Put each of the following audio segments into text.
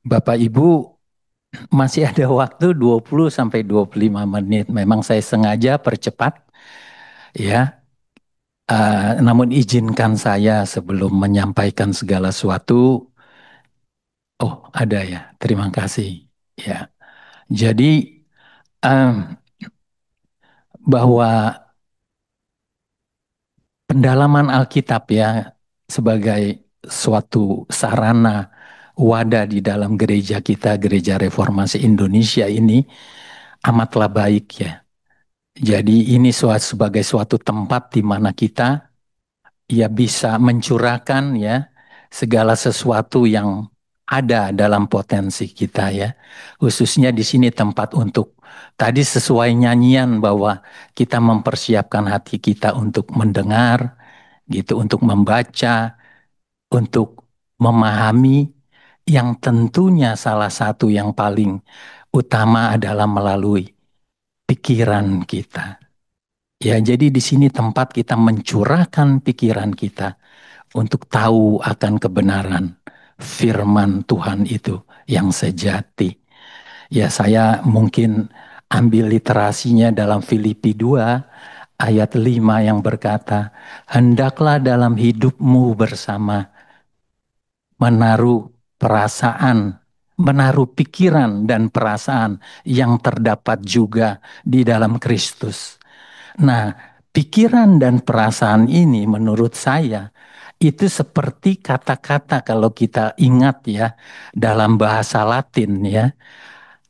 Bapak Ibu masih ada waktu 20 sampai 25 menit. Memang saya sengaja percepat ya. Namun izinkan saya sebelum menyampaikan segala sesuatu. Oh, ada ya. Terima kasih. Ya. Jadi em, bahwa pendalaman Alkitab ya sebagai suatu sarana wadah di dalam gereja kita, Gereja Reformasi Indonesia ini amatlah baik ya. Jadi ini sebagai suatu tempat di mana kita ya bisa mencurahkan ya segala sesuatu yang ada dalam potensi kita ya. Khususnya di sini tempat untuk tadi sesuai nyanyian bahwa kita mempersiapkan hati kita untuk mendengar gitu, untuk membaca, untuk memahami yang tentunya salah satu yang paling utama adalah melalui pikiran kita. Ya, jadi di sini tempat kita mencurahkan pikiran kita untuk tahu akan kebenaran firman Tuhan itu yang sejati. Ya, saya mungkin ambil literasinya dalam Filipi 2 ayat 5 yang berkata, "Hendaklah dalam hidupmu bersama menaruh perasaan, menaruh pikiran dan perasaan yang terdapat juga di dalam Kristus." Nah, pikiran dan perasaan ini menurut saya itu seperti kata-kata kalau kita ingat ya dalam bahasa Latin ya,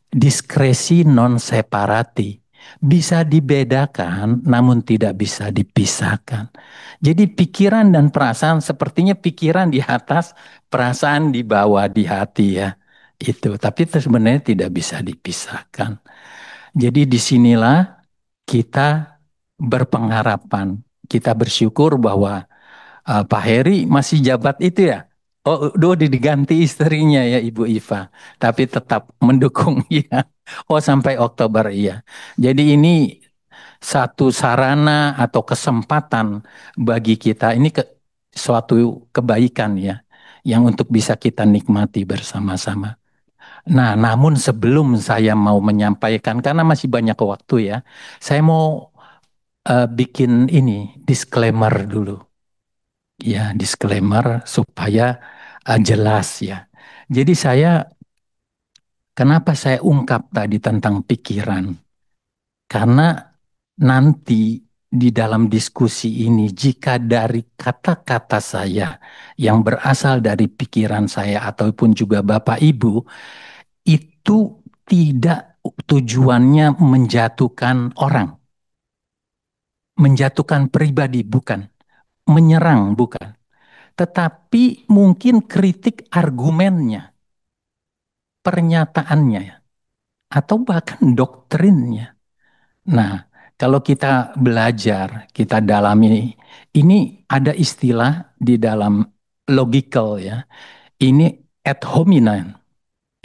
diskresi non separati. Bisa dibedakan namun tidak bisa dipisahkan. Jadi pikiran dan perasaan sepertinya pikiran di atas, perasaan di bawah di hati ya. Itu, tapi itu sebenarnya tidak bisa dipisahkan. Jadi disinilah kita berpengharapan, kita bersyukur bahwa Pak Heri masih jabat itu ya. Oh, udah diganti istrinya ya Ibu Iva, tapi tetap mendukung ya. Oh, sampai Oktober iya. Jadi ini satu sarana atau kesempatan bagi kita ini suatu kebaikan ya, yang untuk bisa kita nikmati bersama-sama. Nah, namun sebelum saya mau menyampaikan, karena masih banyak waktu ya, saya mau bikin ini disclaimer dulu. Ya, disclaimer supaya jelas ya. Jadi kenapa saya ungkap tadi tentang pikiran? Karena nanti di dalam diskusi ini, jika dari kata-kata saya yang berasal dari pikiran saya ataupun juga Bapak Ibu, itu tidak tujuannya menjatuhkan orang, menjatuhkan pribadi, bukan, menyerang, bukan. Tetapi mungkin kritik argumennya, pernyataannya, atau bahkan doktrinnya. Nah, kalau kita belajar, kita dalami, ini ada istilah di dalam logical ya. Ini ad hominem.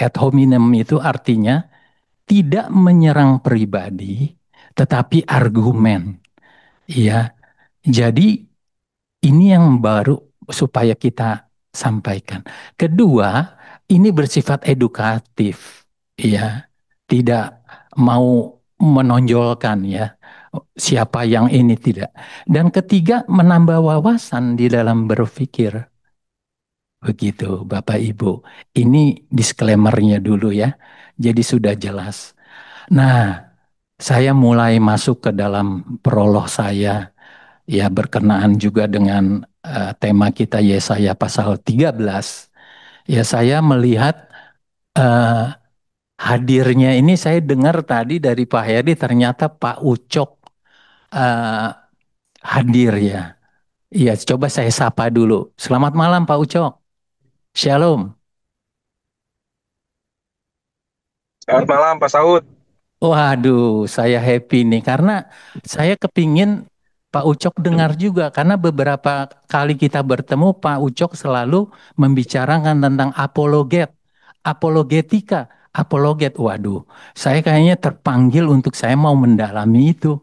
Ad hominem itu artinya tidak menyerang pribadi, tetapi argumen. Ya, jadi ini yang baru supaya kita sampaikan. Kedua, ini bersifat edukatif, ya, tidak mau menonjolkan ya siapa yang ini tidak. Dan ketiga, menambah wawasan di dalam berpikir. Begitu, Bapak Ibu. Ini disclaimer-nya dulu ya. Jadi sudah jelas. Nah, saya mulai masuk ke dalam prolog saya ya berkenaan juga dengan tema kita Yesaya pasal 13. Ya saya melihat eh, hadirnya ini saya dengar tadi dari Pak Heri ternyata Pak Ucok eh, hadir ya. Iya, coba saya sapa dulu. Selamat malam Pak Ucok. Shalom. Selamat malam Pak Saud. Waduh, saya happy nih karena saya kepingin Pak Ucok dengar juga karena beberapa kali kita bertemu Pak Ucok selalu membicarakan tentang apologetika, apologet. Waduh, saya kayaknya terpanggil untuk saya mau mendalami itu,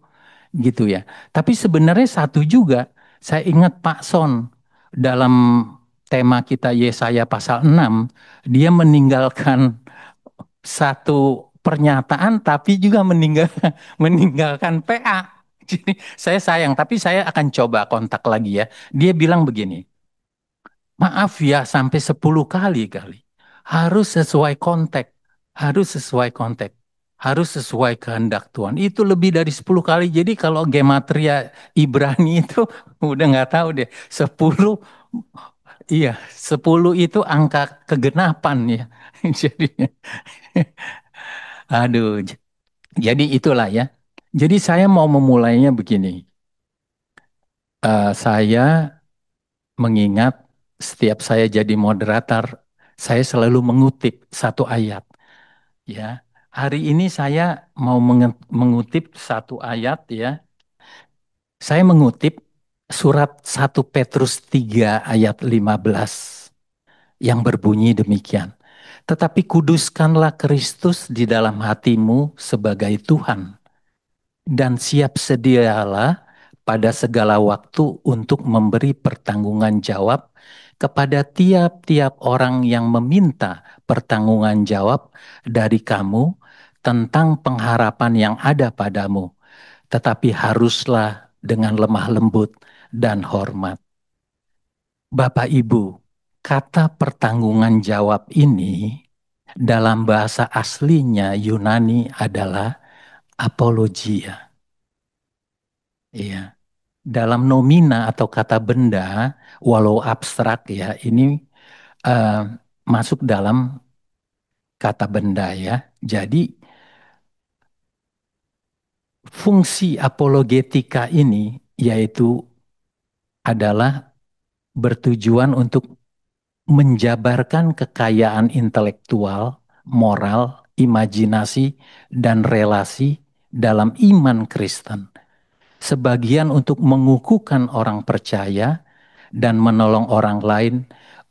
gitu ya. Tapi sebenarnya satu juga, saya ingat Pak Son dalam tema kita Yesaya pasal 6, dia meninggalkan satu pernyataan tapi juga meninggalkan PA. Jadi saya sayang, tapi saya akan coba kontak lagi ya. Dia bilang begini, maaf ya sampai 10 kali kali. Harus sesuai konteks, harus sesuai konteks, harus sesuai kehendak Tuhan. Itu lebih dari 10 kali. Jadi kalau gematria Ibrani itu udah nggak tahu deh. 10, iya, 10 itu angka kegenapan ya. Jadi aduh, jadi itulah ya. Jadi saya mau memulainya begini. Saya mengingat setiap saya jadi moderator, saya selalu mengutip satu ayat. Ya, hari ini saya mau mengutip satu ayat ya. Saya mengutip surat 1 Petrus 3 ayat 15 yang berbunyi demikian. Tetapi kuduskanlah Kristus di dalam hatimu sebagai Tuhan dan siap sedialah pada segala waktu untuk memberi pertanggungan jawab kepada tiap-tiap orang yang meminta pertanggungan jawab dari kamu tentang pengharapan yang ada padamu, tetapi haruslah dengan lemah lembut dan hormat. Bapak Ibu, kata pertanggungan jawab ini dalam bahasa aslinya Yunani adalah apologia. Iya. Dalam nomina atau kata benda, walau abstrak ya, ini eh, masuk dalam kata benda ya. Jadi fungsi apologetika ini yaitu adalah bertujuan untuk menjabarkan kekayaan intelektual, moral, imajinasi, dan relasi dalam iman Kristen. Sebagian untuk mengukuhkan orang percaya dan menolong orang lain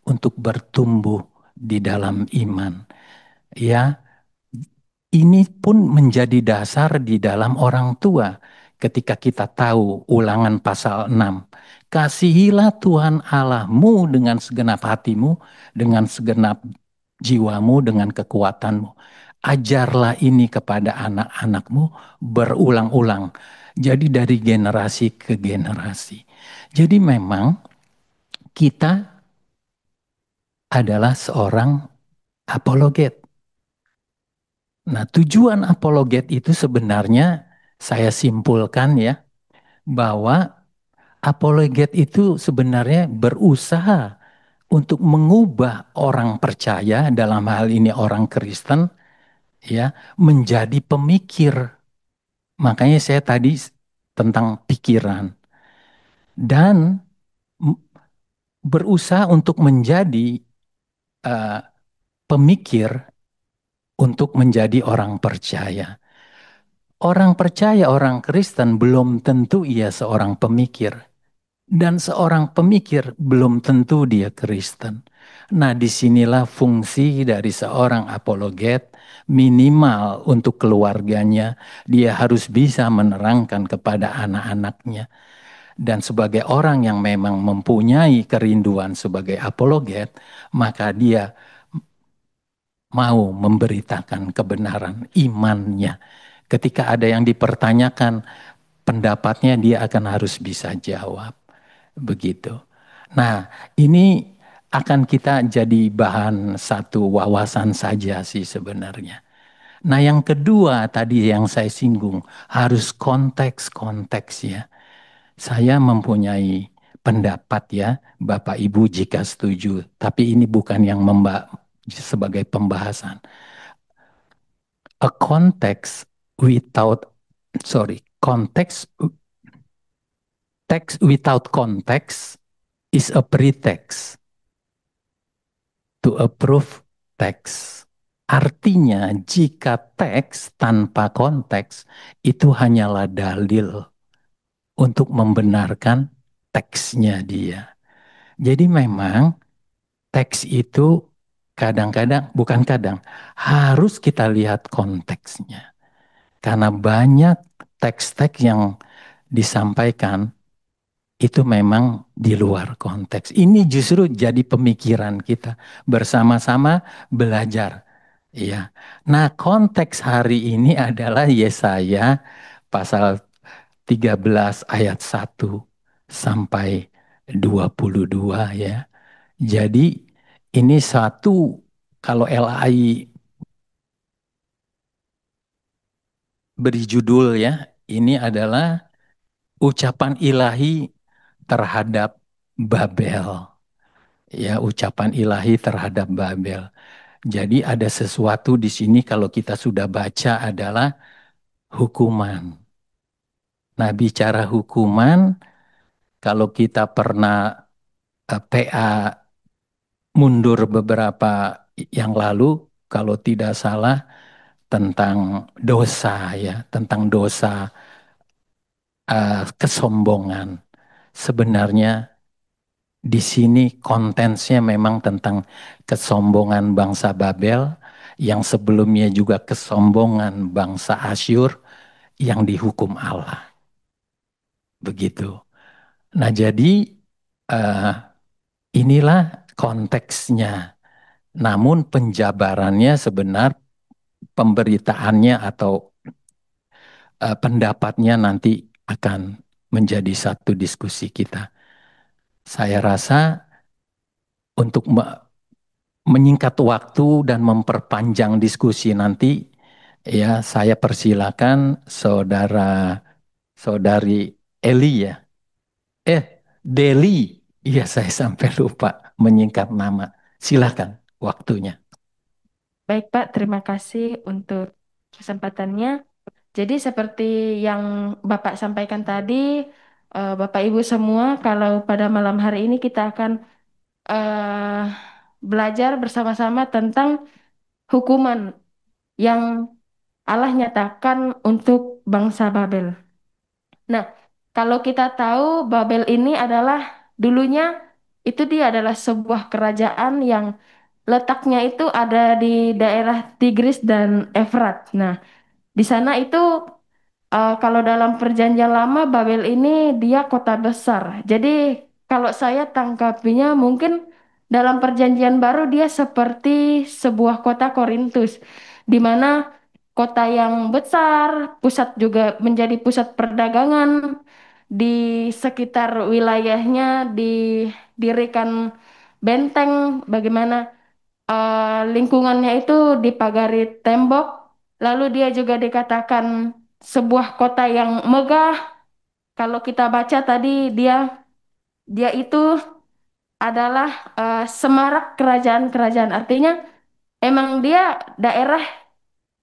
untuk bertumbuh di dalam iman. Ya, ini pun menjadi dasar di dalam orang tua ketika kita tahu Ulangan pasal 6. Kasihilah Tuhan Allahmu dengan segenap hatimu, dengan segenap jiwamu, dengan kekuatanmu. Ajarlah ini kepada anak-anakmu berulang-ulang. Jadi dari generasi ke generasi. Jadi memang kita adalah seorang apologet. Nah, tujuan apologet itu sebenarnya saya simpulkan ya, bahwa apologet itu sebenarnya berusaha untuk mengubah orang percaya, dalam hal ini orang Kristen, ya, menjadi pemikir. Makanya saya tadi tentang pikiran dan berusaha untuk menjadi uh, pemikir untuk menjadi orang percaya. Orang percaya, orang Kristen belum tentu ia seorang pemikir. Dan seorang pemikir belum tentu dia Kristen. Nah, disinilah fungsi dari seorang apologet, minimal untuk keluarganya. Dia harus bisa menerangkan kepada anak-anaknya. Dan sebagai orang yang memang mempunyai kerinduan sebagai apologet, maka dia mau memberitakan kebenaran imannya. Ketika ada yang dipertanyakan pendapatnya, dia akan harus bisa jawab. Begitu. Nah, ini akan kita jadi bahan satu wawasan saja sih sebenarnya. Nah, yang kedua tadi yang saya singgung, harus konteks-konteks ya. Saya mempunyai pendapat ya, Bapak Ibu jika setuju, tapi ini bukan yang sebagai pembahasan. A context without, sorry, context, text without context is a pretext to approve text. Artinya jika teks tanpa konteks itu hanyalah dalil untuk membenarkan teksnya dia. Jadi memang teks itu kadang-kadang, bukan kadang, harus kita lihat konteksnya. Karena banyak teks-teks yang disampaikan itu memang di luar konteks. Ini justru jadi pemikiran kita bersama-sama belajar. Ya. Nah, konteks hari ini adalah Yesaya pasal 13 ayat 1 sampai 22 ya. Jadi ini satu kalau LAI beri judul ya, ini adalah ucapan ilahi terhadap Babel. Ya, ucapan ilahi terhadap Babel. Jadi ada sesuatu di sini kalau kita sudah baca adalah hukuman. Nah, bicara hukuman, kalau kita pernah PA mundur beberapa yang lalu, kalau tidak salah tentang dosa ya, tentang dosa kesombongan. Sebenarnya di sini kontensnya memang tentang kesombongan bangsa Babel yang sebelumnya juga kesombongan bangsa Asyur yang dihukum Allah. Begitu. Nah, jadi eh, inilah konteksnya. Namun penjabarannya sebenar pemberitaannya atau pendapatnya nanti akan menjadi satu diskusi kita. Saya rasa untuk menyingkat waktu dan memperpanjang diskusi nanti, ya saya persilakan saudara saudari Eli ya. Eh, Deli. Iya, saya sampai lupa menyingkat nama. Silakan waktunya. Baik, Pak. Terima kasih untuk kesempatannya. Jadi seperti yang Bapak sampaikan tadi, Bapak Ibu semua, kalau pada malam hari ini kita akan eh, belajar bersama-sama tentang hukuman yang Allah nyatakan untuk bangsa Babel. Nah, kalau kita tahu Babel ini adalah dulunya itu dia adalah sebuah kerajaan yang letaknya itu ada di daerah Tigris dan Efrat. Nah, di sana itu kalau dalam perjanjian lama Babel ini dia kota besar. Jadi kalau saya tangkapinya mungkin dalam perjanjian baru dia seperti sebuah kota Korintus, di mana kota yang besar, pusat juga menjadi pusat perdagangan, di sekitar wilayahnya didirikan benteng, bagaimana lingkungannya itu dipagari tembok, lalu dia juga dikatakan sebuah kota yang megah. Kalau kita baca tadi dia dia itu adalah semarak kerajaan-kerajaan. Artinya emang dia daerah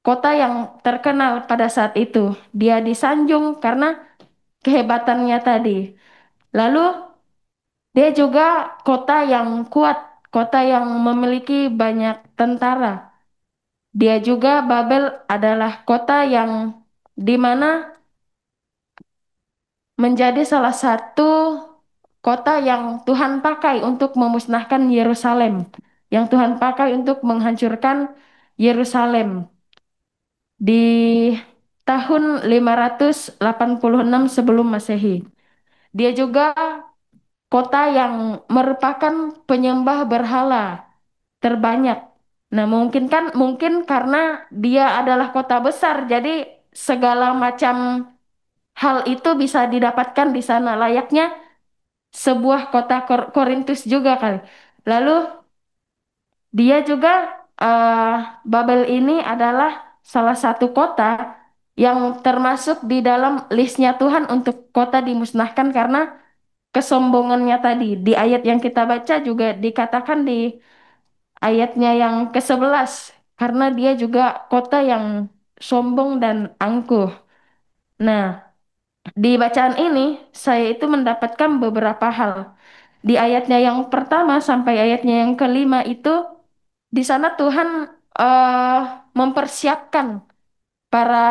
kota yang terkenal pada saat itu. Dia disanjung karena kehebatannya tadi. Lalu dia juga kota yang kuat, kota yang memiliki banyak tentara. Dia juga Babel adalah kota yang di mana menjadi salah satu kota yang Tuhan pakai untuk memusnahkan Yerusalem, yang Tuhan pakai untuk menghancurkan Yerusalem di tahun 586 sebelum Masehi. Dia juga kota yang merupakan penyembah berhala terbanyak. Nah, mungkin karena dia adalah kota besar, jadi segala macam hal itu bisa didapatkan di sana layaknya sebuah kota Korintus juga kali. Lalu dia juga eh, Babel ini adalah salah satu kota yang termasuk di dalam listnya Tuhan untuk kota dimusnahkan karena kesombongannya tadi. Di ayat yang kita baca juga dikatakan di ayatnya yang ke-11 karena dia juga kota yang sombong dan angkuh. Nah, di bacaan ini saya itu mendapatkan beberapa hal. Di ayatnya yang pertama sampai ayatnya yang kelima itu di sana Tuhan eh, mempersiapkan para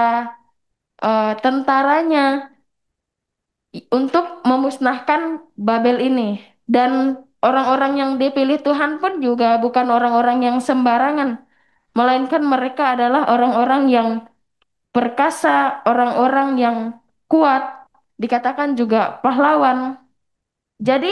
tentaranya untuk memusnahkan Babel ini dan orang-orang yang dipilih Tuhan pun juga bukan orang-orang yang sembarangan, melainkan mereka adalah orang-orang yang perkasa, orang-orang yang kuat, dikatakan juga pahlawan. Jadi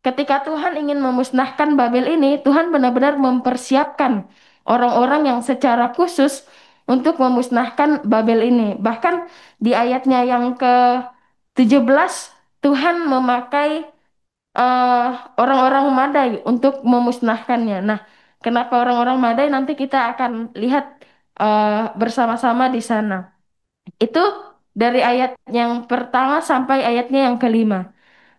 ketika Tuhan ingin memusnahkan Babel ini, Tuhan benar-benar mempersiapkan orang-orang yang secara khusus untuk memusnahkan Babel ini. Bahkan di ayatnya yang ke-17, Tuhan memakai eh, orang-orang Madai untuk memusnahkannya. Nah, kenapa orang-orang Madai nanti kita akan lihat bersama-sama di sana. Itu dari ayat yang pertama sampai ayatnya yang kelima.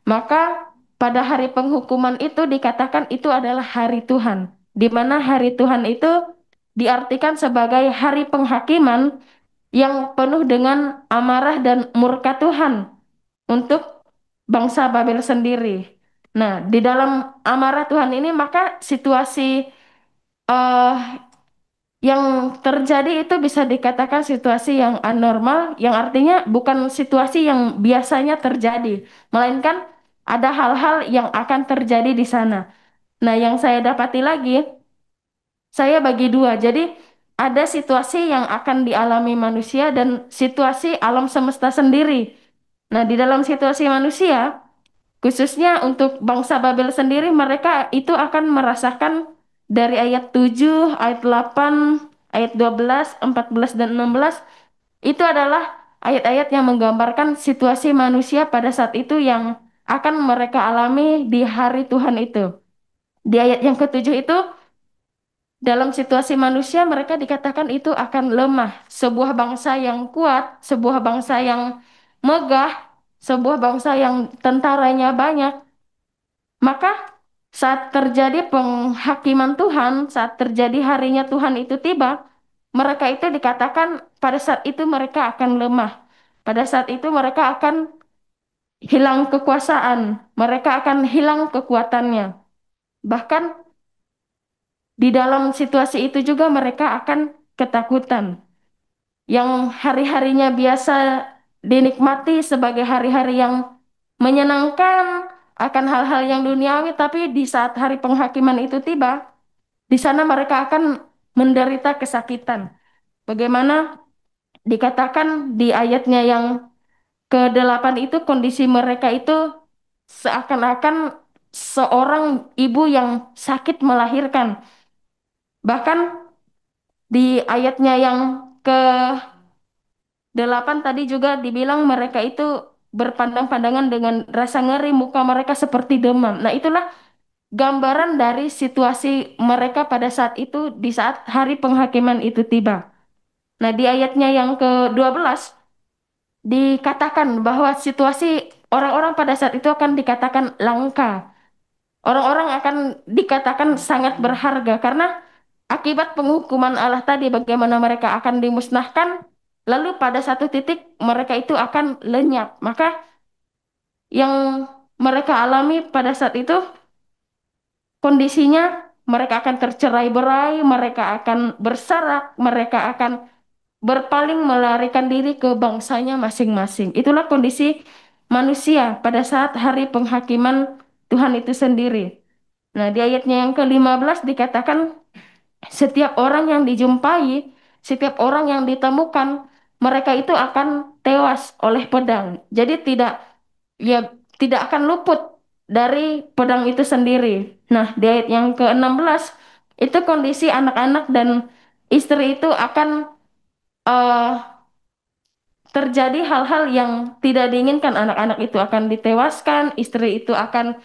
Maka pada hari penghukuman itu dikatakan itu adalah hari Tuhan, di mana hari Tuhan itu diartikan sebagai hari penghakiman yang penuh dengan amarah dan murka Tuhan untuk bangsa Babel sendiri. Nah, di dalam amarah Tuhan ini maka situasi eh, yang terjadi itu bisa dikatakan situasi yang anormal, yang artinya bukan situasi yang biasanya terjadi, melainkan ada hal-hal yang akan terjadi di sana. Nah, yang saya dapati lagi, saya bagi dua. Jadi, ada situasi yang akan dialami manusia dan situasi alam semesta sendiri. Nah, di dalam situasi manusia, khususnya untuk bangsa Babel sendiri, mereka itu akan merasakan dari ayat 7, ayat 8, ayat 12, 14, dan 16. Itu adalah ayat-ayat yang menggambarkan situasi manusia pada saat itu yang akan mereka alami di hari Tuhan itu. Di ayat yang ketujuh itu, dalam situasi manusia mereka dikatakan itu akan lemah. Sebuah bangsa yang kuat, sebuah bangsa yang megah, sebuah bangsa yang tentaranya banyak, maka saat terjadi penghakiman Tuhan, saat terjadi harinya Tuhan itu tiba, mereka itu dikatakan pada saat itu mereka akan lemah. Pada saat itu mereka akan hilang kekuasaan, mereka akan hilang kekuatannya. Bahkan di dalam situasi itu juga mereka akan ketakutan. Yang hari-harinya biasa dinikmati sebagai hari-hari yang menyenangkan akan hal-hal yang duniawi, tapi di saat hari penghakiman itu tiba, di sana mereka akan menderita kesakitan. Bagaimana dikatakan di ayatnya yang ke-8 itu kondisi mereka itu seakan-akan seorang ibu yang sakit melahirkan. Bahkan di ayatnya yang ke-8 tadi juga dibilang mereka itu berpandang-pandangan dengan rasa ngeri, muka mereka seperti demam. Nah, itulah gambaran dari situasi mereka pada saat itu di saat hari penghakiman itu tiba. Nah, di ayatnya yang ke-12 dikatakan bahwa situasi orang-orang pada saat itu akan dikatakan langka. Orang-orang akan dikatakan sangat berharga karena akibat penghukuman Allah tadi bagaimana mereka akan dimusnahkan, lalu pada satu titik mereka itu akan lenyap. Maka yang mereka alami pada saat itu kondisinya mereka akan tercerai-berai, mereka akan berserak, mereka akan berpaling melarikan diri ke bangsanya masing-masing. Itulah kondisi manusia pada saat hari penghakiman Tuhan itu sendiri. Nah, di ayatnya yang ke-15 dikatakan setiap orang yang dijumpai, setiap orang yang ditemukan, mereka itu akan tewas oleh pedang. Jadi ya tidak akan luput dari pedang itu sendiri. Nah, di ayat yang ke-16 itu kondisi anak-anak dan istri itu akan eh, terjadi hal-hal yang tidak diinginkan. Anak-anak itu akan ditewaskan, istri itu akan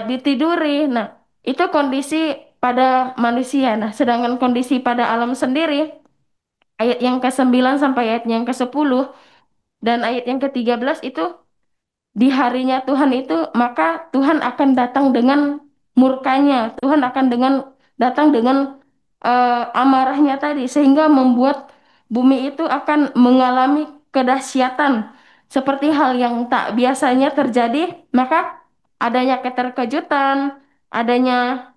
ditiduri. Nah, itu kondisi pada manusia. Nah, sedangkan kondisi pada alam sendiri, ayat yang ke-9 sampai ayat yang ke-10 dan ayat yang ke-13 itu di harinya Tuhan itu, maka Tuhan akan datang dengan murkanya. Tuhan akan datang dengan amarahnya tadi, sehingga membuat bumi itu akan mengalami kedahsyatan seperti hal yang tak biasanya terjadi. Maka adanya keterkejutan, adanya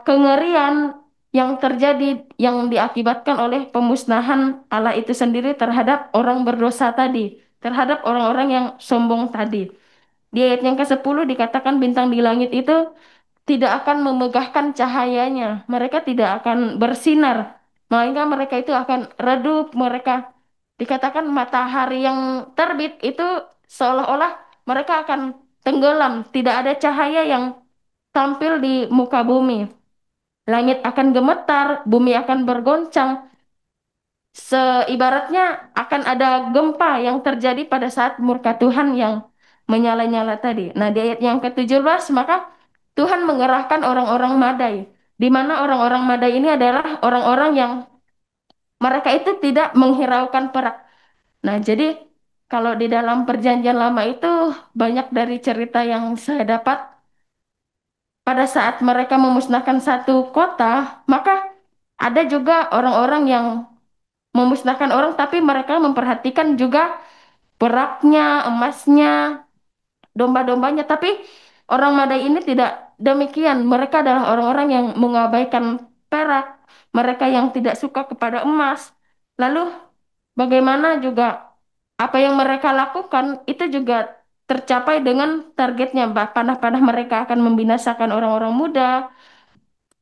kengerian yang terjadi yang diakibatkan oleh pemusnahan Allah itu sendiri terhadap orang berdosa tadi, terhadap orang-orang yang sombong tadi. Di ayat yang ke-10 dikatakan bintang di langit itu tidak akan memegahkan cahayanya. Mereka tidak akan bersinar, melainkan mereka itu akan redup. Mereka dikatakan matahari yang terbit itu seolah-olah mereka akan tenggelam, tidak ada cahaya yang tampil di muka bumi. Langit akan gemetar, bumi akan bergoncang. Seibaratnya akan ada gempa yang terjadi pada saat murka Tuhan yang menyala-nyala tadi. Nah, di ayat yang ke-17, maka Tuhan mengerahkan orang-orang Madai, di mana orang-orang Madai ini adalah orang-orang yang mereka itu tidak menghiraukan perak. Nah, jadi kalau di dalam perjanjian lama itu banyak dari cerita yang saya dapat pada saat mereka memusnahkan satu kota, maka ada juga orang-orang yang memusnahkan orang, tapi mereka memperhatikan juga peraknya, emasnya, domba-dombanya. Tapi orang Madai ini tidak demikian. Mereka adalah orang-orang yang mengabaikan perak, mereka yang tidak suka kepada emas. Lalu bagaimana juga apa yang mereka lakukan itu juga tercapai dengan targetnya. Panah-panah mereka akan membinasakan orang-orang muda.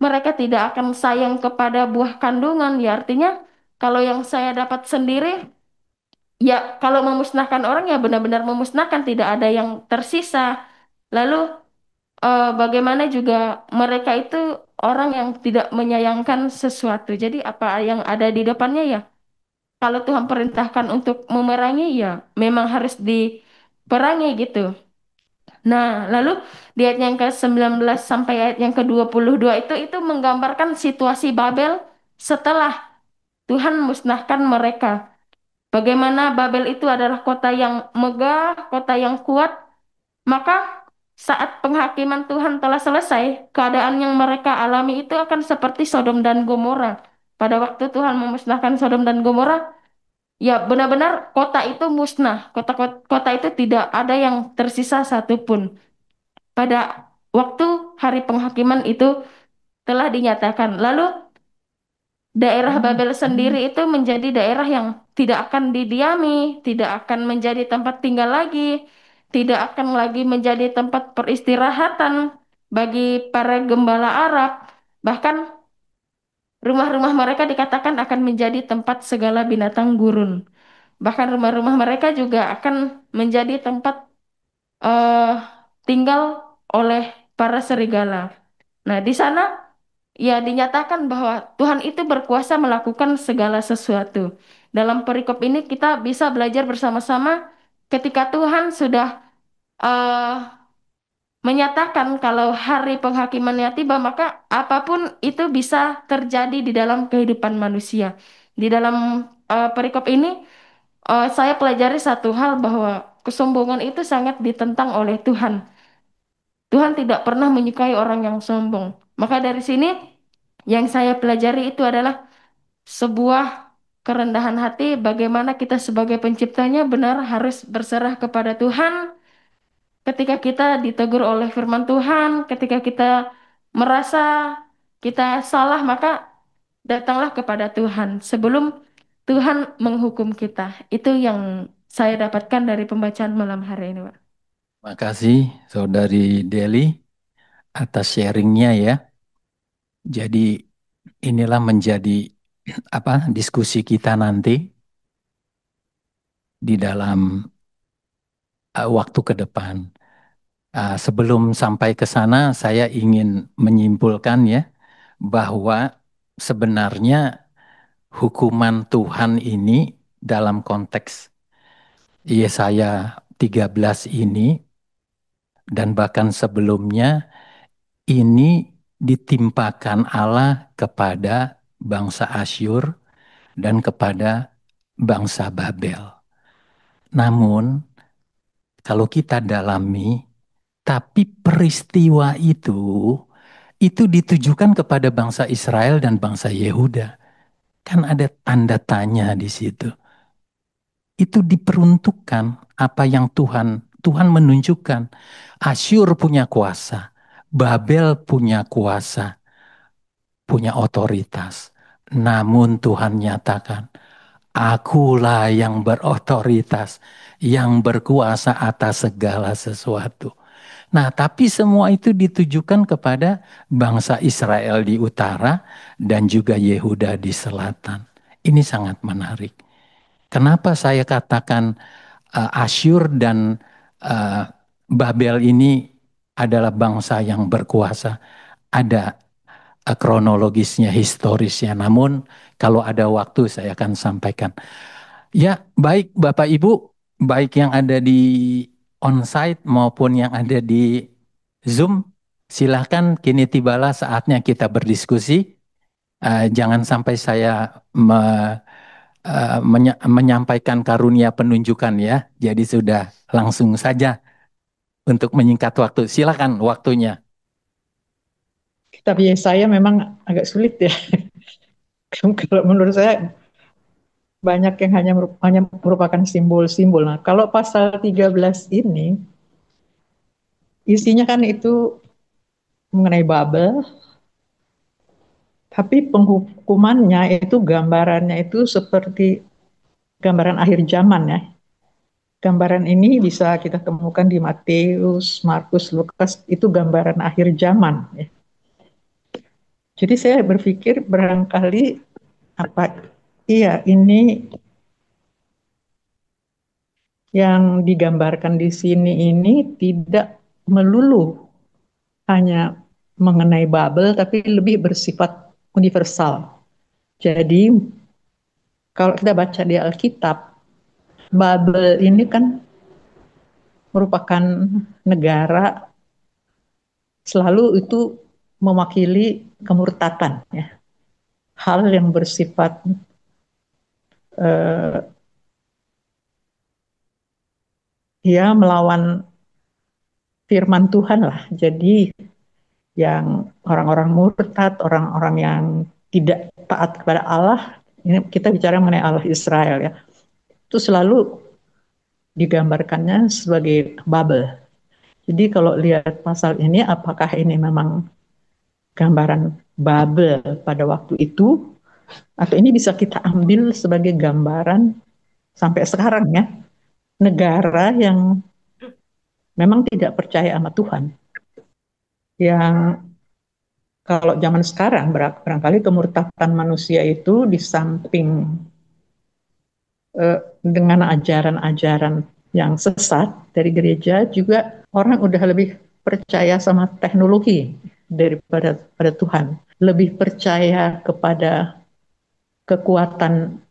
Mereka tidak akan sayang kepada buah kandungan. Ya artinya kalau yang saya dapat sendiri, ya kalau memusnahkan orang ya benar-benar memusnahkan, tidak ada yang tersisa. Lalu bagaimana juga mereka itu orang yang tidak menyayangkan sesuatu. Jadi apa yang ada di depannya ya, kalau Tuhan perintahkan untuk memerangi ya memang harus diperangi gitu. Nah, lalu di ayat yang ke-19 sampai ayat yang ke-22 itu menggambarkan situasi Babel setelah Tuhan musnahkan mereka. Bagaimana Babel itu adalah kota yang megah, kota yang kuat, maka saat penghakiman Tuhan telah selesai, keadaan yang mereka alami itu akan seperti Sodom dan Gomora. Pada waktu Tuhan memusnahkan Sodom dan Gomora, ya benar-benar kota itu musnah. Kota itu tidak ada yang tersisa satupun. Pada waktu hari penghakiman itu telah dinyatakan. Lalu daerah Babel sendiri itu menjadi daerah yang tidak akan didiami, tidak akan menjadi tempat tinggal lagi, tidak akan lagi menjadi tempat peristirahatan bagi para gembala Arab. Bahkan rumah-rumah mereka dikatakan akan menjadi tempat segala binatang gurun. Bahkan rumah-rumah mereka juga akan menjadi tempat eh, tinggal oleh para serigala. Nah, di sana ya dinyatakan bahwa Tuhan itu berkuasa melakukan segala sesuatu. Dalam perikop ini kita bisa belajar bersama-sama ketika Tuhan sudah eh, menyatakan kalau hari penghakimannya tiba, maka apapun itu bisa terjadi di dalam kehidupan manusia. Di dalam perikop ini saya pelajari satu hal bahwa kesombongan itu sangat ditentang oleh Tuhan. Tuhan tidak pernah menyukai orang yang sombong. Maka dari sini yang saya pelajari itu adalah sebuah kerendahan hati, bagaimana kita sebagai penciptanya benar harus berserah kepada Tuhan ketika kita ditegur oleh firman Tuhan, ketika kita merasa kita salah, maka datanglah kepada Tuhan sebelum Tuhan menghukum kita. Itu yang saya dapatkan dari pembacaan malam hari ini, Pak. Makasih Saudari Deli atas sharingnya ya. Jadi inilah menjadi apa diskusi kita nanti di dalam waktu ke depan. Sebelum sampai ke sana, saya ingin menyimpulkan ya bahwa sebenarnya hukuman Tuhan ini dalam konteks Yesaya 13 ini dan bahkan sebelumnya ini ditimpakan Allah kepada bangsa Asyur dan kepada bangsa Babel. Namun kalau kita dalami, tapi peristiwa itu ditujukan kepada bangsa Israel dan bangsa Yehuda. Kan ada tanda tanya di situ. Itu diperuntukkan apa yang Tuhan menunjukkan. Asyur punya kuasa, Babel punya kuasa, punya otoritas. Namun Tuhan nyatakan, akulah yang berotoritas, yang berkuasa atas segala sesuatu. Nah, tapi semua itu ditujukan kepada bangsa Israel di utara dan juga Yehuda di selatan. Ini sangat menarik. Kenapa saya katakan Asyur dan uh, Babel ini adalah bangsa yang berkuasa. Ada kronologisnya, historisnya. Namun kalau ada waktu saya akan sampaikan. Ya, baik Bapak Ibu, baik yang ada di onsite maupun yang ada di Zoom, silahkan kini tibalah saatnya kita berdiskusi. Jangan sampai saya menyampaikan karunia penunjukan ya. Jadi sudah langsung saja untuk menyingkat waktu. Silakan waktunya. Kitab Yesaya memang agak sulit ya. Kalau menurut saya banyak yang hanya merupakan simbol-simbol. Nah, kalau pasal 13 ini isinya kan itu mengenai Babel, tapi penghukumannya itu gambarannya itu seperti gambaran akhir zaman ya. Gambaran ini bisa kita temukan di Matius, Markus, Lukas, itu gambaran akhir zaman ya. Jadi saya berpikir barangkali iya ini yang digambarkan di sini ini tidak melulu hanya mengenai Babel, tapi lebih bersifat universal. Jadi kalau kita baca di Alkitab, Babel ini kan merupakan negara, selalu itu mewakili kemurtatan, ya. Hal yang bersifat ya melawan firman Tuhan lah. Jadi yang orang-orang murtad, orang-orang yang tidak taat kepada Allah, ini kita bicara mengenai Allah Israel ya, itu selalu digambarkannya sebagai Babel. Jadi kalau lihat pasal ini, apakah ini memang gambaran Babel pada waktu itu, atau ini bisa kita ambil sebagai gambaran sampai sekarang ya, negara yang memang tidak percaya sama Tuhan, yang kalau zaman sekarang barangkali kemurtadan manusia itu di samping dengan ajaran-ajaran yang sesat dari gereja, juga orang udah lebih percaya sama teknologi daripada pada Tuhan, lebih percaya kepada kekuatan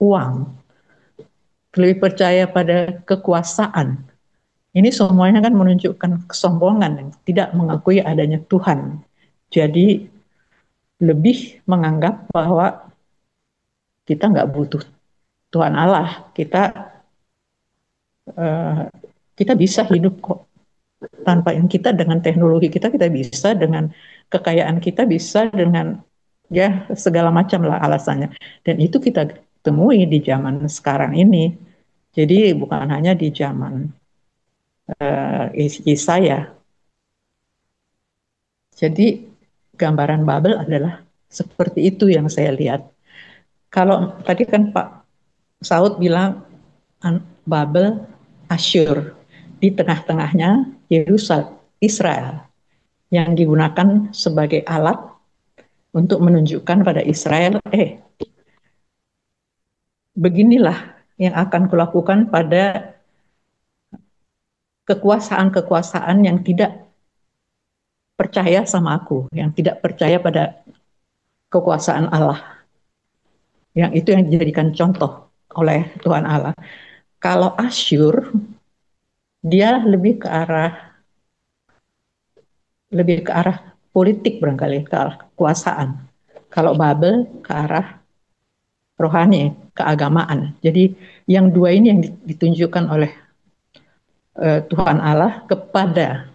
uang, lebih percaya pada kekuasaan. Ini semuanya kan menunjukkan kesombongan yang tidak mengakui adanya Tuhan. Jadi lebih menganggap bahwa kita nggak butuh Tuhan Allah, kita bisa hidup kok tanpa yang kita, dengan teknologi kita bisa, dengan kekayaan kita bisa, dengan ya segala macam lah alasannya. Dan itu kita temui di zaman sekarang ini. Jadi bukan hanya di zaman Yesaya. Jadi gambaran Babel adalah seperti itu yang saya lihat. Kalau tadi kan Pak Saud bilang Babel, Asyur, di tengah-tengahnya Yerusalem, Israel, yang digunakan sebagai alat untuk menunjukkan pada Israel, beginilah yang akan kulakukan pada kekuasaan-kekuasaan yang tidak percaya sama aku, yang tidak percaya pada kekuasaan Allah. Yang itu yang dijadikan contoh oleh Tuhan Allah. Kalau Asyur, dia lebih ke arah politik barangkali, ke arah kekuasaan. Kalau Babel ke arah rohani, keagamaan. Jadi yang dua ini yang ditunjukkan oleh Tuhan Allah kepada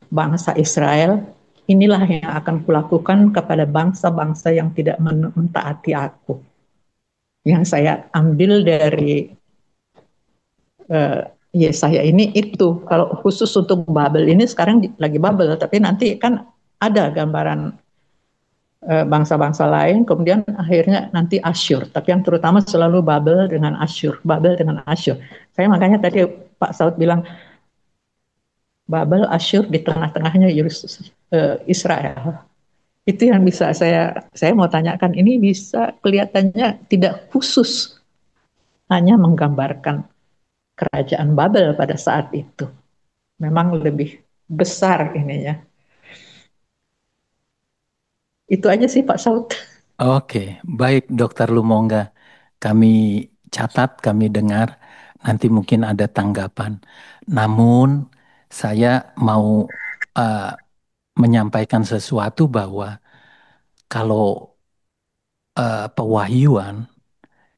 bangsa Israel, inilah yang akan kulakukan kepada bangsa-bangsa yang tidak mentaati aku. Yang saya ambil dari Yesaya ini itu. Kalau khusus untuk Babel ini sekarang lagi Babel, tapi nanti kan ada gambaran bangsa-bangsa lain, kemudian akhirnya nanti Asyur. Tapi yang terutama selalu Babel dengan Asyur, Babel dengan Asyur. Saya makanya tadi Pak Saud bilang Babel, Asyur, di tengah-tengahnya Israel. Itu yang bisa saya mau tanyakan, ini bisa kelihatannya tidak khusus hanya menggambarkan kerajaan Babel pada saat itu. memang lebih besar ini ya. Itu aja sih Pak Saud. Oke, baik Dokter Lumongga. Kami catat, kami dengar. Nanti mungkin ada tanggapan. Namun saya mau eh, menyampaikan sesuatu bahwa kalau pewahyuan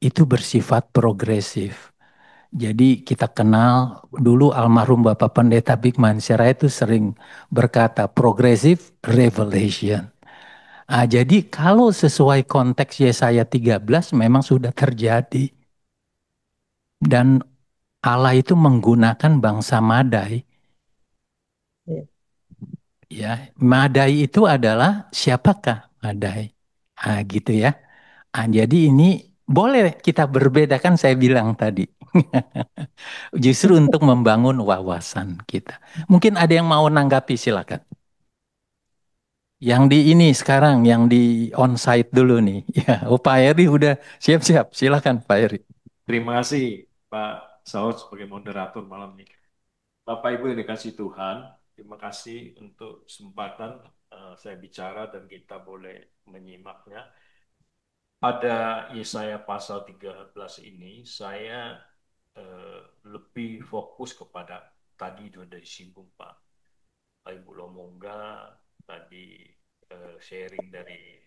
itu bersifat progresif. Jadi kita kenal dulu almarhum Bapak Pendeta Bigman Syara itu sering berkata progressive revelation. Jadi kalau sesuai konteks Yesaya 13 memang sudah terjadi. Dan Allah itu menggunakan bangsa Madai. Ya, Madai itu adalah siapakah Madai? Gitu ya. Jadi ini boleh kita berbeda kan saya bilang tadi. Justru untuk membangun wawasan kita. Mungkin ada yang mau nanggapi silakan. Yang di ini sekarang, yang di onsite dulu nih. Ya, Pak Heri udah siap-siap. Silakan Pak Heri. Terima kasih Pak Saud sebagai moderator malam ini. Bapak Ibu yang dikasih Tuhan, terima kasih untuk kesempatan saya bicara dan kita boleh menyimaknya. Pada Yesaya pasal 13 ini, saya lebih fokus kepada tadi sudah disinggung Pak Ibu Lomongga, tadi sharing dari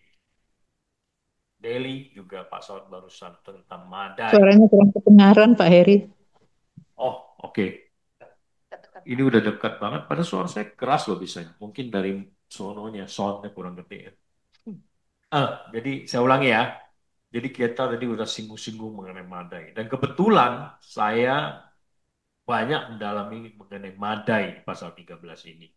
Deli, juga Pak Saud barusan tentang Madai. Suaranya kurang kedengaran Pak Heri. Oh, oke. Ini udah dekat banget, pada suara saya keras loh bisanya. Mungkin dari sononya, soundnya kurang gede ya. Jadi saya ulangi ya. Jadi kita tadi udah singgung-singgung mengenai Madai. Dan kebetulan saya banyak mendalami mengenai Madai pasal 13 ini.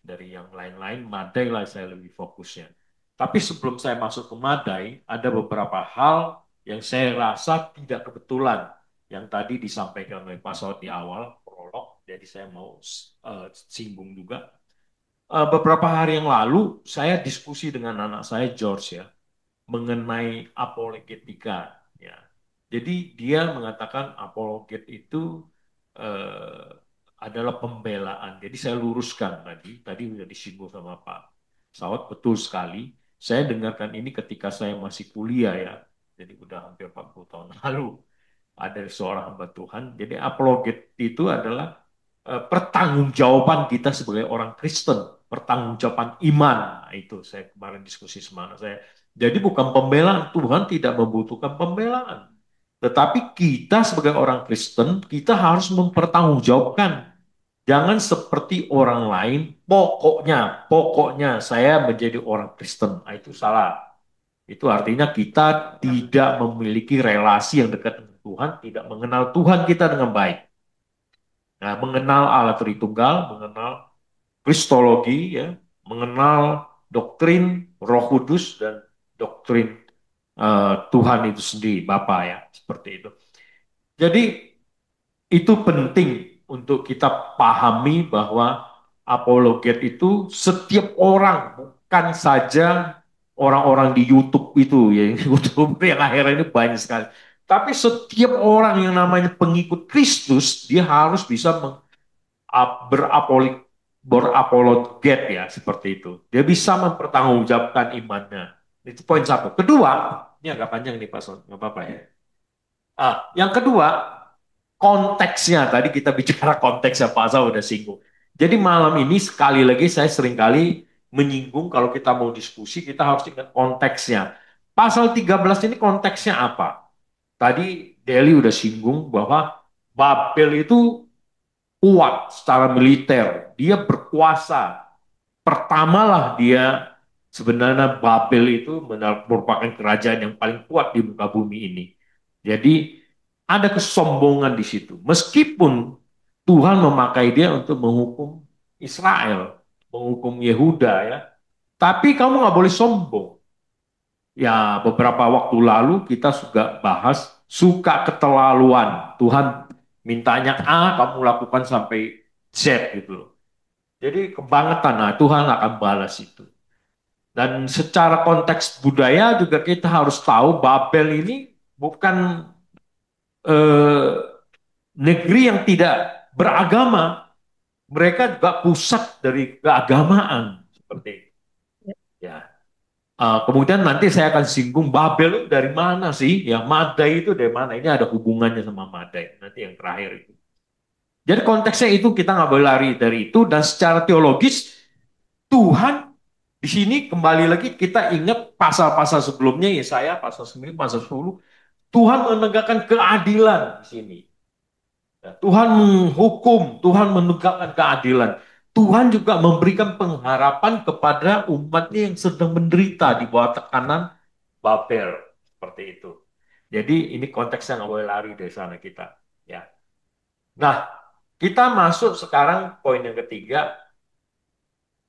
Dari yang lain-lain, Madai lah saya lebih fokusnya. Tapi sebelum saya masuk ke Madai, ada beberapa hal yang saya rasa tidak kebetulan. Yang tadi disampaikan oleh Pak Saud di awal, prolog, jadi saya mau singgung juga. Beberapa hari yang lalu, saya diskusi dengan anak saya, George ya, mengenai apologetika. Ya. Jadi dia mengatakan apologet itu eh, adalah pembelaan. Jadi saya luruskan tadi sudah disinggung sama Pak Saud, betul sekali. Saya dengarkan ini ketika saya masih kuliah ya, jadi udah hampir 40 tahun lalu. Ada seorang hamba Tuhan. Jadi apologet itu adalah pertanggungjawaban kita sebagai orang Kristen, pertanggungjawaban iman. Nah, itu saya kemarin diskusi sama anak saya. Jadi bukan pembelaan, Tuhan tidak membutuhkan pembelaan. Tetapi kita sebagai orang Kristen, kita harus mempertanggungjawabkan. Jangan seperti orang lain, pokoknya saya menjadi orang Kristen. Nah, itu salah. Itu artinya kita tidak memiliki relasi yang dekat dengan Tuhan, tidak mengenal Tuhan kita dengan baik. Nah, mengenal Allah Tritunggal, mengenal Kristologi, ya, mengenal doktrin Roh Kudus dan doktrin Tuhan itu sendiri, Bapa ya, seperti itu. Jadi itu penting untuk kita pahami bahwa apologet itu setiap orang, bukan saja orang-orang di YouTube itu ya, YouTube yang akhirnya ini banyak sekali. Tapi setiap orang yang namanya pengikut Kristus, dia harus bisa berapologet ya, seperti itu. Dia bisa mempertanggungjawabkan imannya. Itu poin satu. Kedua, ini agak panjang nih Pak Son, nggak apa-apa ya. Yang kedua, konteksnya. Tadi kita bicara konteksnya, Pak Azal udah singgung. Jadi malam ini sekali lagi saya seringkali menyinggung kalau kita mau diskusi, kita harus ingat konteksnya. Pasal 13 ini konteksnya apa? Tadi Deli udah singgung bahwa Babel itu kuat secara militer. Dia berkuasa. Pertamalah dia sebenarnya Babel itu merupakan kerajaan yang paling kuat di muka bumi ini. Jadi ada kesombongan di situ. Meskipun Tuhan memakai dia untuk menghukum Israel, menghukum Yehuda ya. Tapi kamu nggak boleh sombong. Ya beberapa waktu lalu kita juga bahas suka keterlaluan. Tuhan mintanya A, kamu lakukan sampai Z gitu loh. Jadi kebangetan, nah Tuhan akan balas itu. Dan secara konteks budaya juga kita harus tahu Babel ini bukan negeri yang tidak beragama. mereka juga pusat dari keagamaan seperti itu. Ya. Kemudian nanti saya akan singgung Babel itu dari mana sih? Ya, Madai itu dari mana? Ini ada hubungannya sama Madai. Nanti yang terakhir itu. Jadi konteksnya itu kita nggak boleh lari dari itu, dan secara teologis Tuhan di sini kembali lagi kita ingat pasal-pasal sebelumnya, Yesaya pasal 9, pasal 10, Tuhan menegakkan keadilan di sini. Ya, Tuhan menghukum, Tuhan menegakkan keadilan. Tuhan juga memberikan pengharapan kepada umatnya yang sedang menderita di bawah tekanan Babel. Seperti itu. Jadi ini konteksnya nggak boleh lari dari sana kita. Ya. Nah, kita masuk sekarang poin yang ketiga,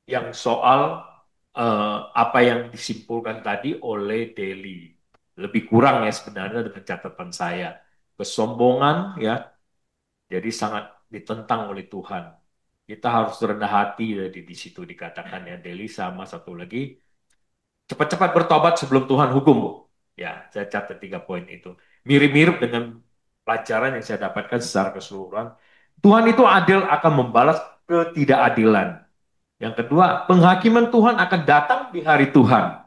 yang soal apa yang disimpulkan tadi oleh Deli. Lebih kurang ya sebenarnya dengan catatan saya. Kesombongan ya, jadi sangat ditentang oleh Tuhan. Kita harus rendah hati, jadi di situ dikatakan ya, Deli, sama satu lagi, cepat-cepat bertobat sebelum Tuhan hukum, Bu. Ya, saya catat 3 poin itu. Mirip-mirip dengan pelajaran yang saya dapatkan secara keseluruhan. Tuhan itu adil, akan membalas ketidakadilan. Yang kedua, penghakiman Tuhan akan datang di hari Tuhan.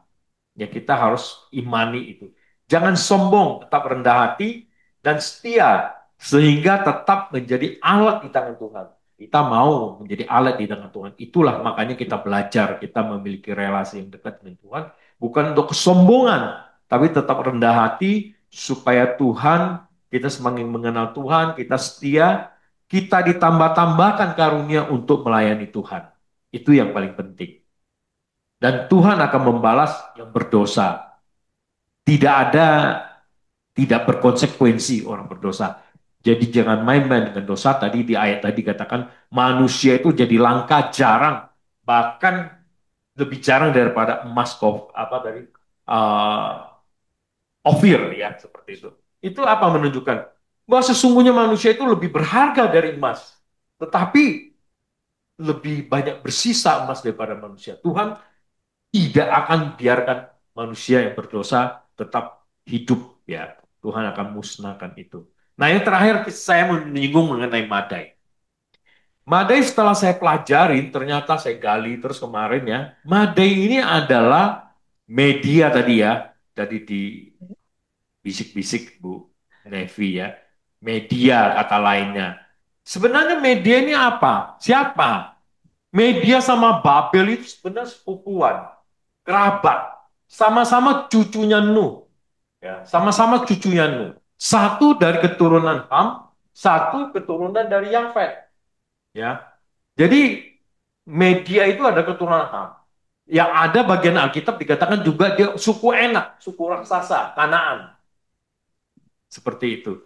Ya, kita harus imani itu. Jangan sombong, tetap rendah hati dan setia sehingga tetap menjadi alat di tangan Tuhan. Kita mau menjadi alat di tangan Tuhan. Itulah makanya kita belajar, kita memiliki relasi yang dekat dengan Tuhan, bukan untuk kesombongan, tapi tetap rendah hati supaya Tuhan, kita semakin mengenal Tuhan, kita setia, kita ditambah-tambahkan karunia untuk melayani Tuhan. Itu yang paling penting. Dan Tuhan akan membalas yang berdosa. Tidak ada, tidak berkonsekuensi orang berdosa. Jadi jangan main-main dengan dosa. Tadi di ayat tadi katakan manusia itu jadi langka, jarang, bahkan lebih jarang daripada emas apa dari uh, Ofir ya, seperti itu. Itu apa menunjukkan bahwa sesungguhnya manusia itu lebih berharga dari emas. Tetapi lebih banyak bersisa emas daripada manusia. Tuhan tidak akan biarkan manusia yang berdosa tetap hidup, ya. Tuhan akan musnahkan itu. Nah, yang terakhir saya menyinggung mengenai Madai. Madai setelah saya pelajarin, ternyata saya gali terus kemarin ya. Madai ini adalah media tadi ya. Jadi di bisik-bisik Bu Nevi ya. Media kata lainnya. Sebenarnya media ini apa? Siapa? Media sama Babel itu sebenarnya sepupuan, kerabat, sama-sama cucunya Nuh, ya, sama-sama cucunya Nuh. Satu dari keturunan Ham, satu keturunan dari Yafet, ya. Jadi media itu ada keturunan Ham. Yang ada bagian Alkitab dikatakan juga dia suku Enak, suku raksasa, Kanaan, seperti itu.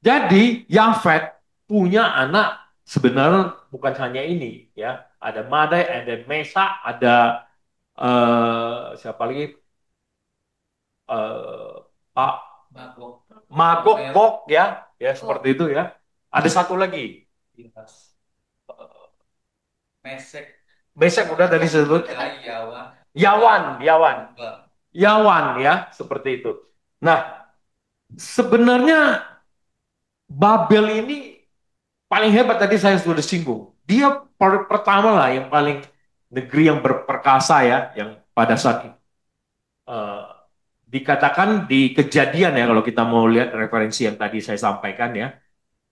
Jadi Yafet punya anak sebenarnya bukan hanya ini, ya. Ada Madai, ada Mesa, ada siapa lagi? Pak Magog, Gog ya, ya seperti itu ya. Ada satu lagi. Mesek udah tadi disebut. Yawan ya, seperti itu. Nah, sebenarnya Babel ini paling hebat tadi saya sudah singgung. Dia pertama lah yang paling negeri yang berperkasa ya, yang pada saat uh, dikatakan di Kejadian ya, kalau kita mau lihat referensi yang tadi saya sampaikan ya.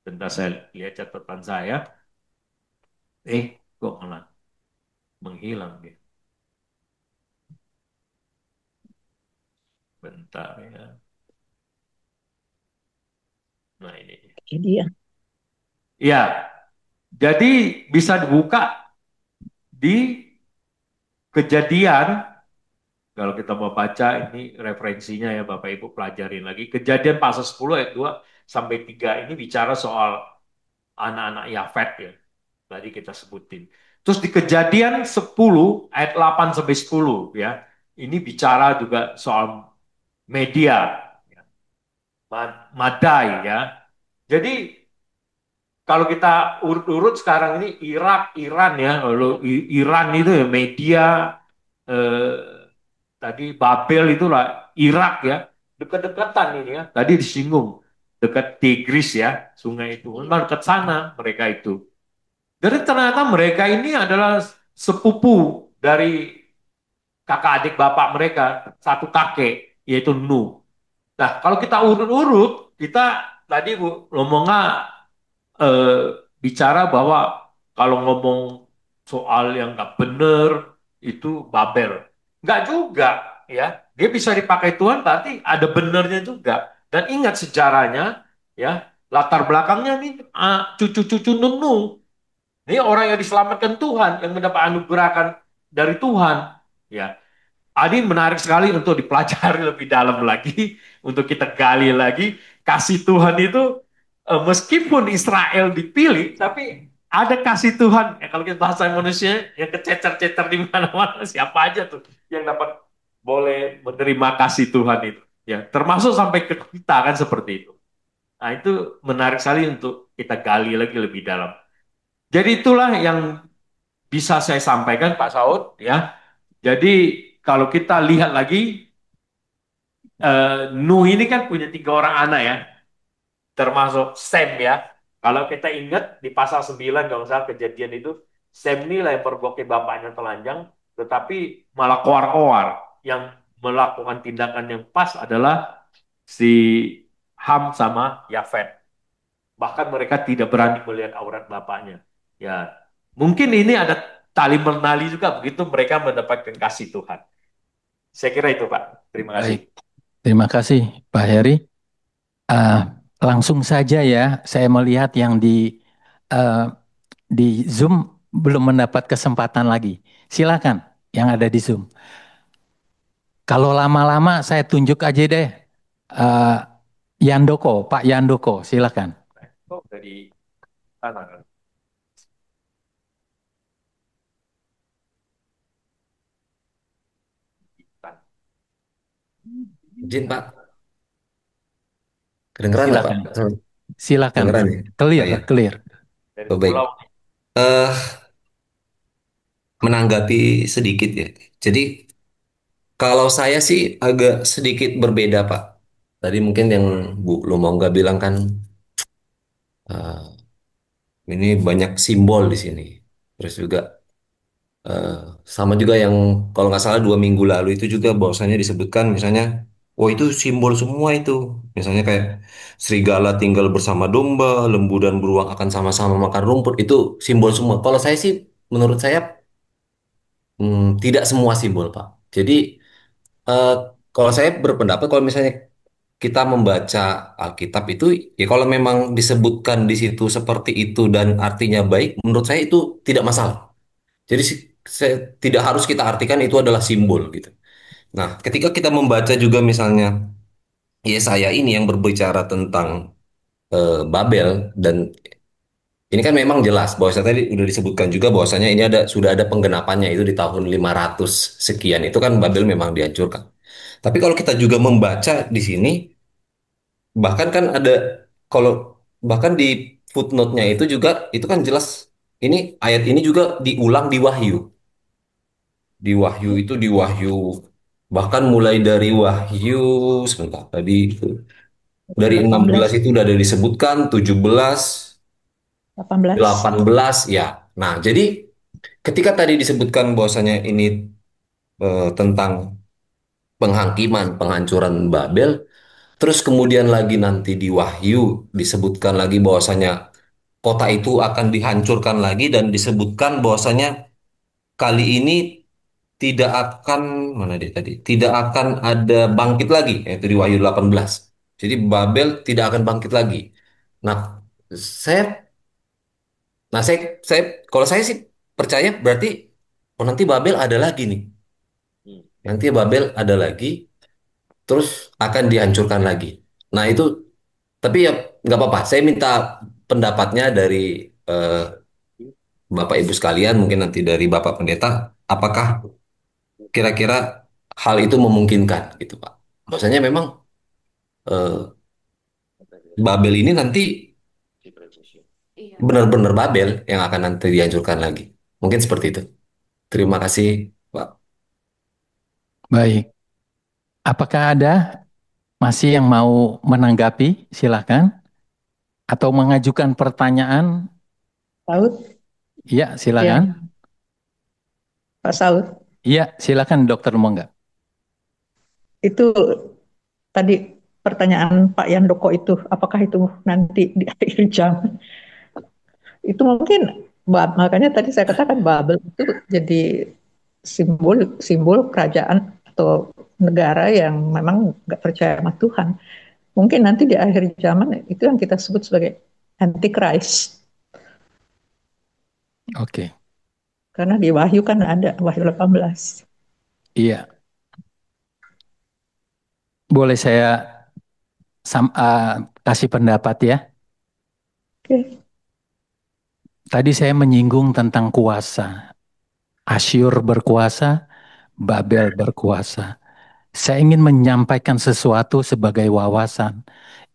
Bentar saya lihat catatan saya. Kok malah menghilang dia. Bentar ya. Nah ini. Jadi ya. Ya, jadi bisa dibuka di Kejadian. Kalau kita mau baca ini referensinya ya Bapak Ibu pelajarin lagi. Kejadian pasal 10 ayat 2 sampai 3 ini bicara soal anak-anak Yafet ya. Tadi kita sebutin. Terus di Kejadian 10 ayat 8 sampai 10 ya. Ini bicara juga soal media, ya. Madai ya. Jadi kalau kita urut-urut sekarang ini Irak, Iran ya. Kalau Iran itu ya media, tadi Babel itulah Irak ya. Dekat-dekatan ini ya. Tadi disinggung dekat Tigris ya, sungai itu. Memang dekat sana mereka itu. Jadi ternyata mereka ini adalah sepupu dari kakak adik bapak mereka, satu kakek, yaitu Nuh. Nah, kalau kita urut-urut, kita tadi Bu ngomongnya eh, bicara bahwa kalau ngomong soal yang nggak benar itu Babel. Nggak juga, ya. Dia bisa dipakai Tuhan, berarti ada benernya juga. Dan ingat sejarahnya, ya, latar belakangnya nih cucu-cucu Nuh. Ini orang yang diselamatkan Tuhan, yang mendapat anugerahkan dari Tuhan, ya. Ini menarik sekali untuk dipelajari lebih dalam lagi, untuk kita gali lagi. Kasih Tuhan itu, meskipun Israel dipilih, tapi ada kasih Tuhan. Ya, kalau kita bahasa manusia, yang kececer-cecer di mana-mana, siapa aja tuh yang dapat boleh menerima kasih Tuhan itu. Ya, termasuk sampai ke kita kan seperti itu. Nah, itu menarik sekali untuk kita gali lagi lebih dalam. Jadi itulah yang bisa saya sampaikan Pak Saud, ya. Jadi kalau kita lihat lagi, Nuh ini kan punya 3 orang anak ya, termasuk Sem ya. Kalau kita ingat di pasal 9 kalau nggak salah kejadian itu, Sem ini lah yang pergoki bapaknya telanjang, tetapi malah koar-koar. Yang melakukan tindakan yang pas adalah si Ham sama Yafet. Bahkan mereka tidak berani melihat aurat bapaknya. Ya, mungkin ini ada tali menali juga begitu mereka mendapatkan kasih Tuhan. Saya kira itu Pak. Terima kasih. Baik, terima kasih Pak Heri. Uh, Langsung saja ya, saya melihat yang uh, di Zoom belum mendapat kesempatan lagi. Silakan yang ada di Zoom. Kalau lama-lama saya tunjuk aja deh. Uh, Yandoko, Pak Yandoko, silakan. Oh, dari tanah kan? Izin Pak, kedengeran nggak Pak? Silakan. Silakan. Kedengeran ya? Clear, Oh iya, clear. Dari oh, baik. pulau. Eh, Menanggapi sedikit ya. Jadi kalau saya sih agak sedikit berbeda Pak. Tadi mungkin yang Bu Lumongga bilang kan eh, ini banyak simbol di sini. Terus juga eh, sama juga yang kalau nggak salah 2 minggu lalu itu juga bahwasannya disebutkan misalnya, oh itu simbol semua itu. Misalnya kayak serigala tinggal bersama domba, lembu dan beruang akan sama-sama makan rumput. Itu simbol semua. Kalau saya sih, menurut saya tidak semua simbol Pak. Jadi eh, kalau saya berpendapat kalau misalnya kita membaca Alkitab itu, ya kalau memang disebutkan di situ seperti itu dan artinya baik, menurut saya itu tidak masalah. Jadi tidak harus kita artikan itu adalah simbol gitu. Nah, ketika kita membaca juga misalnya Yesaya ini yang berbicara tentang Babel, dan ini kan memang jelas bahwa tadi sudah disebutkan juga bahwasanya ini sudah ada penggenapannya itu di tahun 500 sekian, itu kan Babel memang dihancurkan. Tapi kalau kita juga membaca di sini, bahkan kan ada, kalau bahkan di footnote-nya itu juga itu kan jelas ini ayat ini juga diulang di Wahyu. Di Wahyu itu di Wahyu bahkan mulai dari Wahyu sebentar tadi itu dari 16 18, itu udah ada disebutkan 17, 18. 18 ya. Nah, jadi ketika tadi disebutkan bahwasanya ini tentang penghakiman, penghancuran Babel, terus kemudian lagi nanti di Wahyu disebutkan lagi bahwasanya kota itu akan dihancurkan lagi dan disebutkan bahwasanya kali ini tidak akan, mana dia tadi, tidak akan ada bangkit lagi, yaitu di Wahyu 18. Jadi Babel tidak akan bangkit lagi. Nah, saya saya kalau saya sih percaya berarti oh nanti Babel ada lagi nih. Hmm. Nanti Babel ada lagi, terus akan dihancurkan lagi. Nah, itu tapi ya nggak apa-apa. Saya minta pendapatnya dari eh, Bapak Ibu sekalian, mungkin nanti dari Bapak Pendeta, apakah kira-kira hal itu memungkinkan gitu Pak? Bahwasanya memang eh, Babel ini nanti Iya. benar-benar Babel yang akan nanti dihancurkan lagi. Mungkin seperti itu. Terima kasih, Pak. Baik. Apakah ada masih yang mau menanggapi? Silakan. Atau mengajukan pertanyaan? Tahu? Iya, Ya, silakan. Pak Saud, Iya, silakan dokter mau nggak? itu tadi pertanyaan Pak Yandoko itu, apakah itu nanti di akhir zaman? Itu mungkin, makanya tadi saya katakan Babel itu jadi simbol simbol kerajaan atau negara yang memang nggak percaya sama Tuhan. Mungkin nanti di akhir zaman itu yang kita sebut sebagai antichrist. Oke. Karena di Wahyu kan ada Wahyu 18. Iya, boleh saya kasih pendapat ya. Oke. Tadi saya menyinggung tentang kuasa. Asyur berkuasa, Babel berkuasa. Saya ingin menyampaikan sesuatu sebagai wawasan.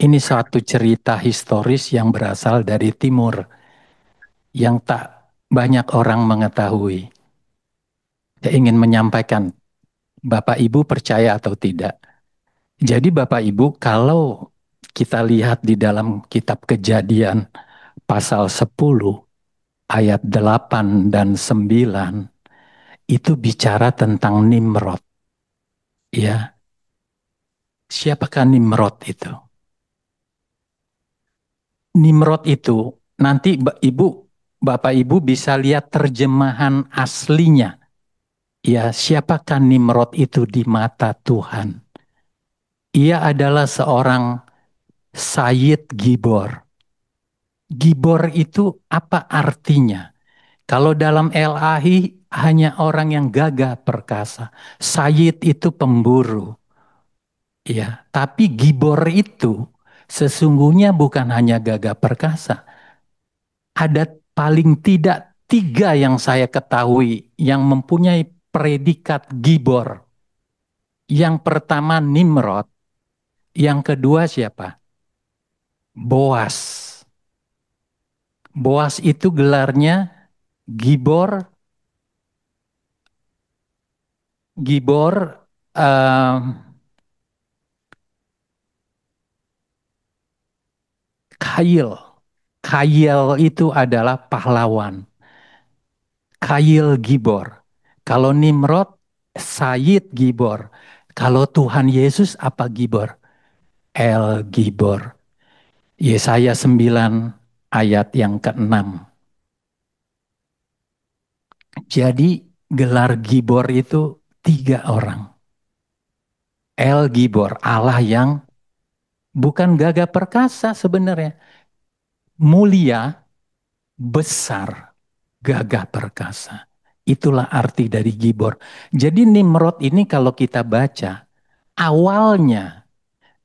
Ini suatu cerita historis yang berasal dari timur, yang tak banyak orang mengetahui. Saya ingin menyampaikan, Bapak Ibu percaya atau tidak. Jadi Bapak Ibu, kalau kita lihat di dalam kitab Kejadian pasal 10 ayat 8 dan 9 itu bicara tentang Nimrod. Ya, siapakah Nimrod itu? Nimrod itu nanti Bapak Ibu bisa lihat terjemahan aslinya. Ya, siapakah Nimrod itu di mata Tuhan? Ia adalah seorang Sayyid Gibor. Gibor itu apa artinya? Kalau dalam LAI hanya orang yang gagah perkasa. Sayyid itu pemburu. Ya, tapi Gibor itu sesungguhnya bukan hanya gagah perkasa. Ada paling tidak 3 yang saya ketahui yang mempunyai predikat Gibor. Yang pertama Nimrod, yang kedua siapa? Boas. Boas itu gelarnya Gibor, Gibor eh, Kail. Kail itu adalah pahlawan. Kail Gibor. Kalau Nimrod, Sayyid Gibor. Kalau Tuhan Yesus apa Gibor? El Gibor. Yesaya 9 ayat yang ke-6. Jadi gelar Gibor itu 3 orang. El Gibor, Allah yang bukan gagah perkasa sebenarnya. Mulia, besar, gagah perkasa. Itulah arti dari Gibor. Jadi Nimrod ini kalau kita baca, awalnya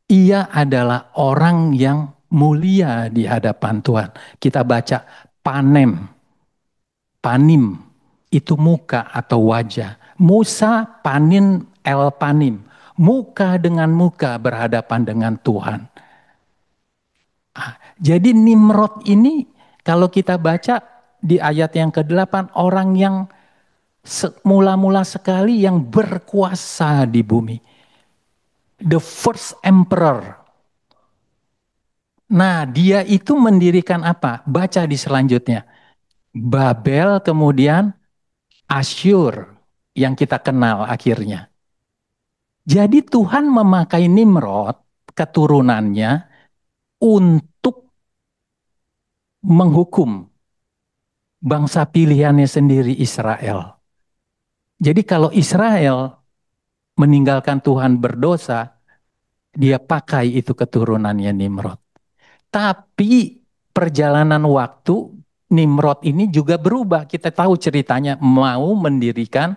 ia adalah orang yang mulia di hadapan Tuhan. Kita baca panem, panim, itu muka atau wajah. Musa panin el panim, muka dengan muka berhadapan dengan Tuhan. Jadi Nimrod ini kalau kita baca di ayat yang ke-8, orang yang mula-mula sekali yang berkuasa di bumi. The first emperor. Nah, dia itu mendirikan apa? Baca di selanjutnya. Babel, kemudian Asyur yang kita kenal akhirnya. Jadi Tuhan memakai Nimrod, keturunannya, untuk menghukum bangsa pilihannya sendiri Israel. Jadi kalau Israel meninggalkan Tuhan berdosa, dia pakai itu keturunannya Nimrod. Tapi perjalanan waktu Nimrod ini juga berubah. Kita tahu ceritanya mau mendirikan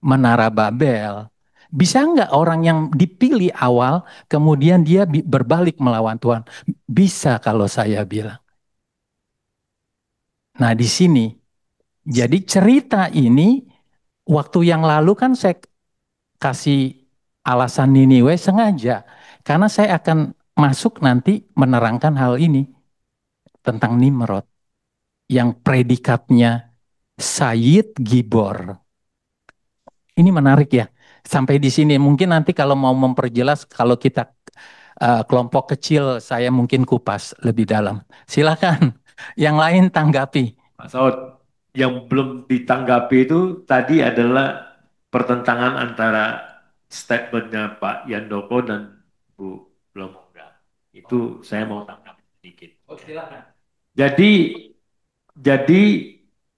Menara Babel. Bisa nggak orang yang dipilih awal kemudian dia berbalik melawan Tuhan? Bisa kalau saya bilang. Nah di sini, jadi cerita ini waktu yang lalu kan saya kasih alasan Niniwe sengaja. Karena saya akan masuk nanti menerangkan hal ini tentang Nimrod yang predikatnya Sayyid Gibor. Ini menarik ya. Sampai di sini mungkin nanti kalau mau memperjelas kalau kita kelompok kecil saya mungkin kupas lebih dalam. Silakan yang lain tanggapi. Pak Saud, yang belum ditanggapi itu tadi adalah pertentangan antara statementnya Pak Yandoko dan Bu Lomongga. Itu saya mau tanggapi sedikit. Oh, silakan. Jadi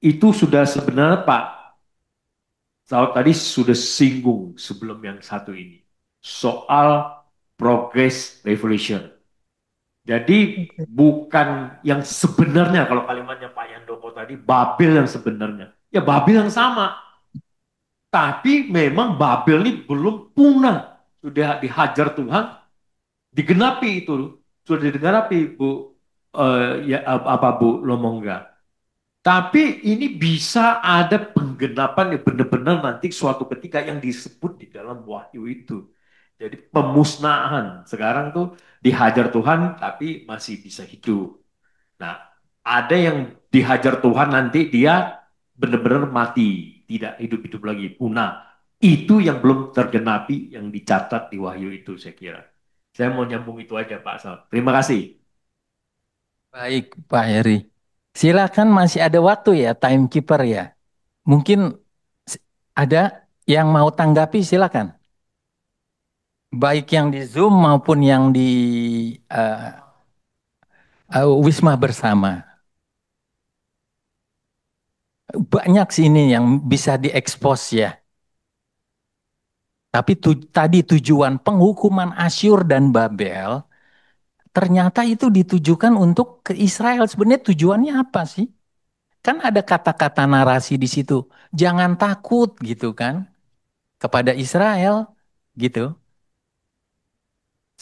itu sudah sebenarnya Pak Saud tadi sudah singgung sebelum yang satu ini soal progress revolution. Jadi bukan yang sebenarnya kalau kalimatnya Pak Yandoko tadi Babel yang sebenarnya. Ya Babel yang sama. Tapi memang Babel ini belum punah. Sudah dihajar Tuhan, digenapi itu. Sudah digenapi Bu ya apa Bu Lomongga. Tapi ini bisa ada penggenapan yang benar-benar nanti suatu ketika yang disebut di dalam wahyu itu. Jadi pemusnahan. Sekarang tuh dihajar Tuhan tapi masih bisa hidup. Nah, ada yang dihajar Tuhan nanti dia benar-benar mati, tidak hidup-hidup lagi, punah. Itu yang belum tergenapi yang dicatat di wahyu itu saya kira. Saya mau nyambung itu aja Pak Sal. Terima kasih. Baik, Pak Heri. Silakan masih ada waktu ya, timekeeper ya. Mungkin ada yang mau tanggapi, silakan. Baik yang di Zoom maupun yang di Wisma Bersama. Banyak sih ini yang bisa diekspos ya. Tapi tadi tujuan penghukuman Asyur dan Babel, ternyata itu ditujukan untuk ke Israel. Sebenarnya tujuannya apa sih? Kan ada kata-kata narasi di situ. Jangan takut gitu kan kepada Israel gitu.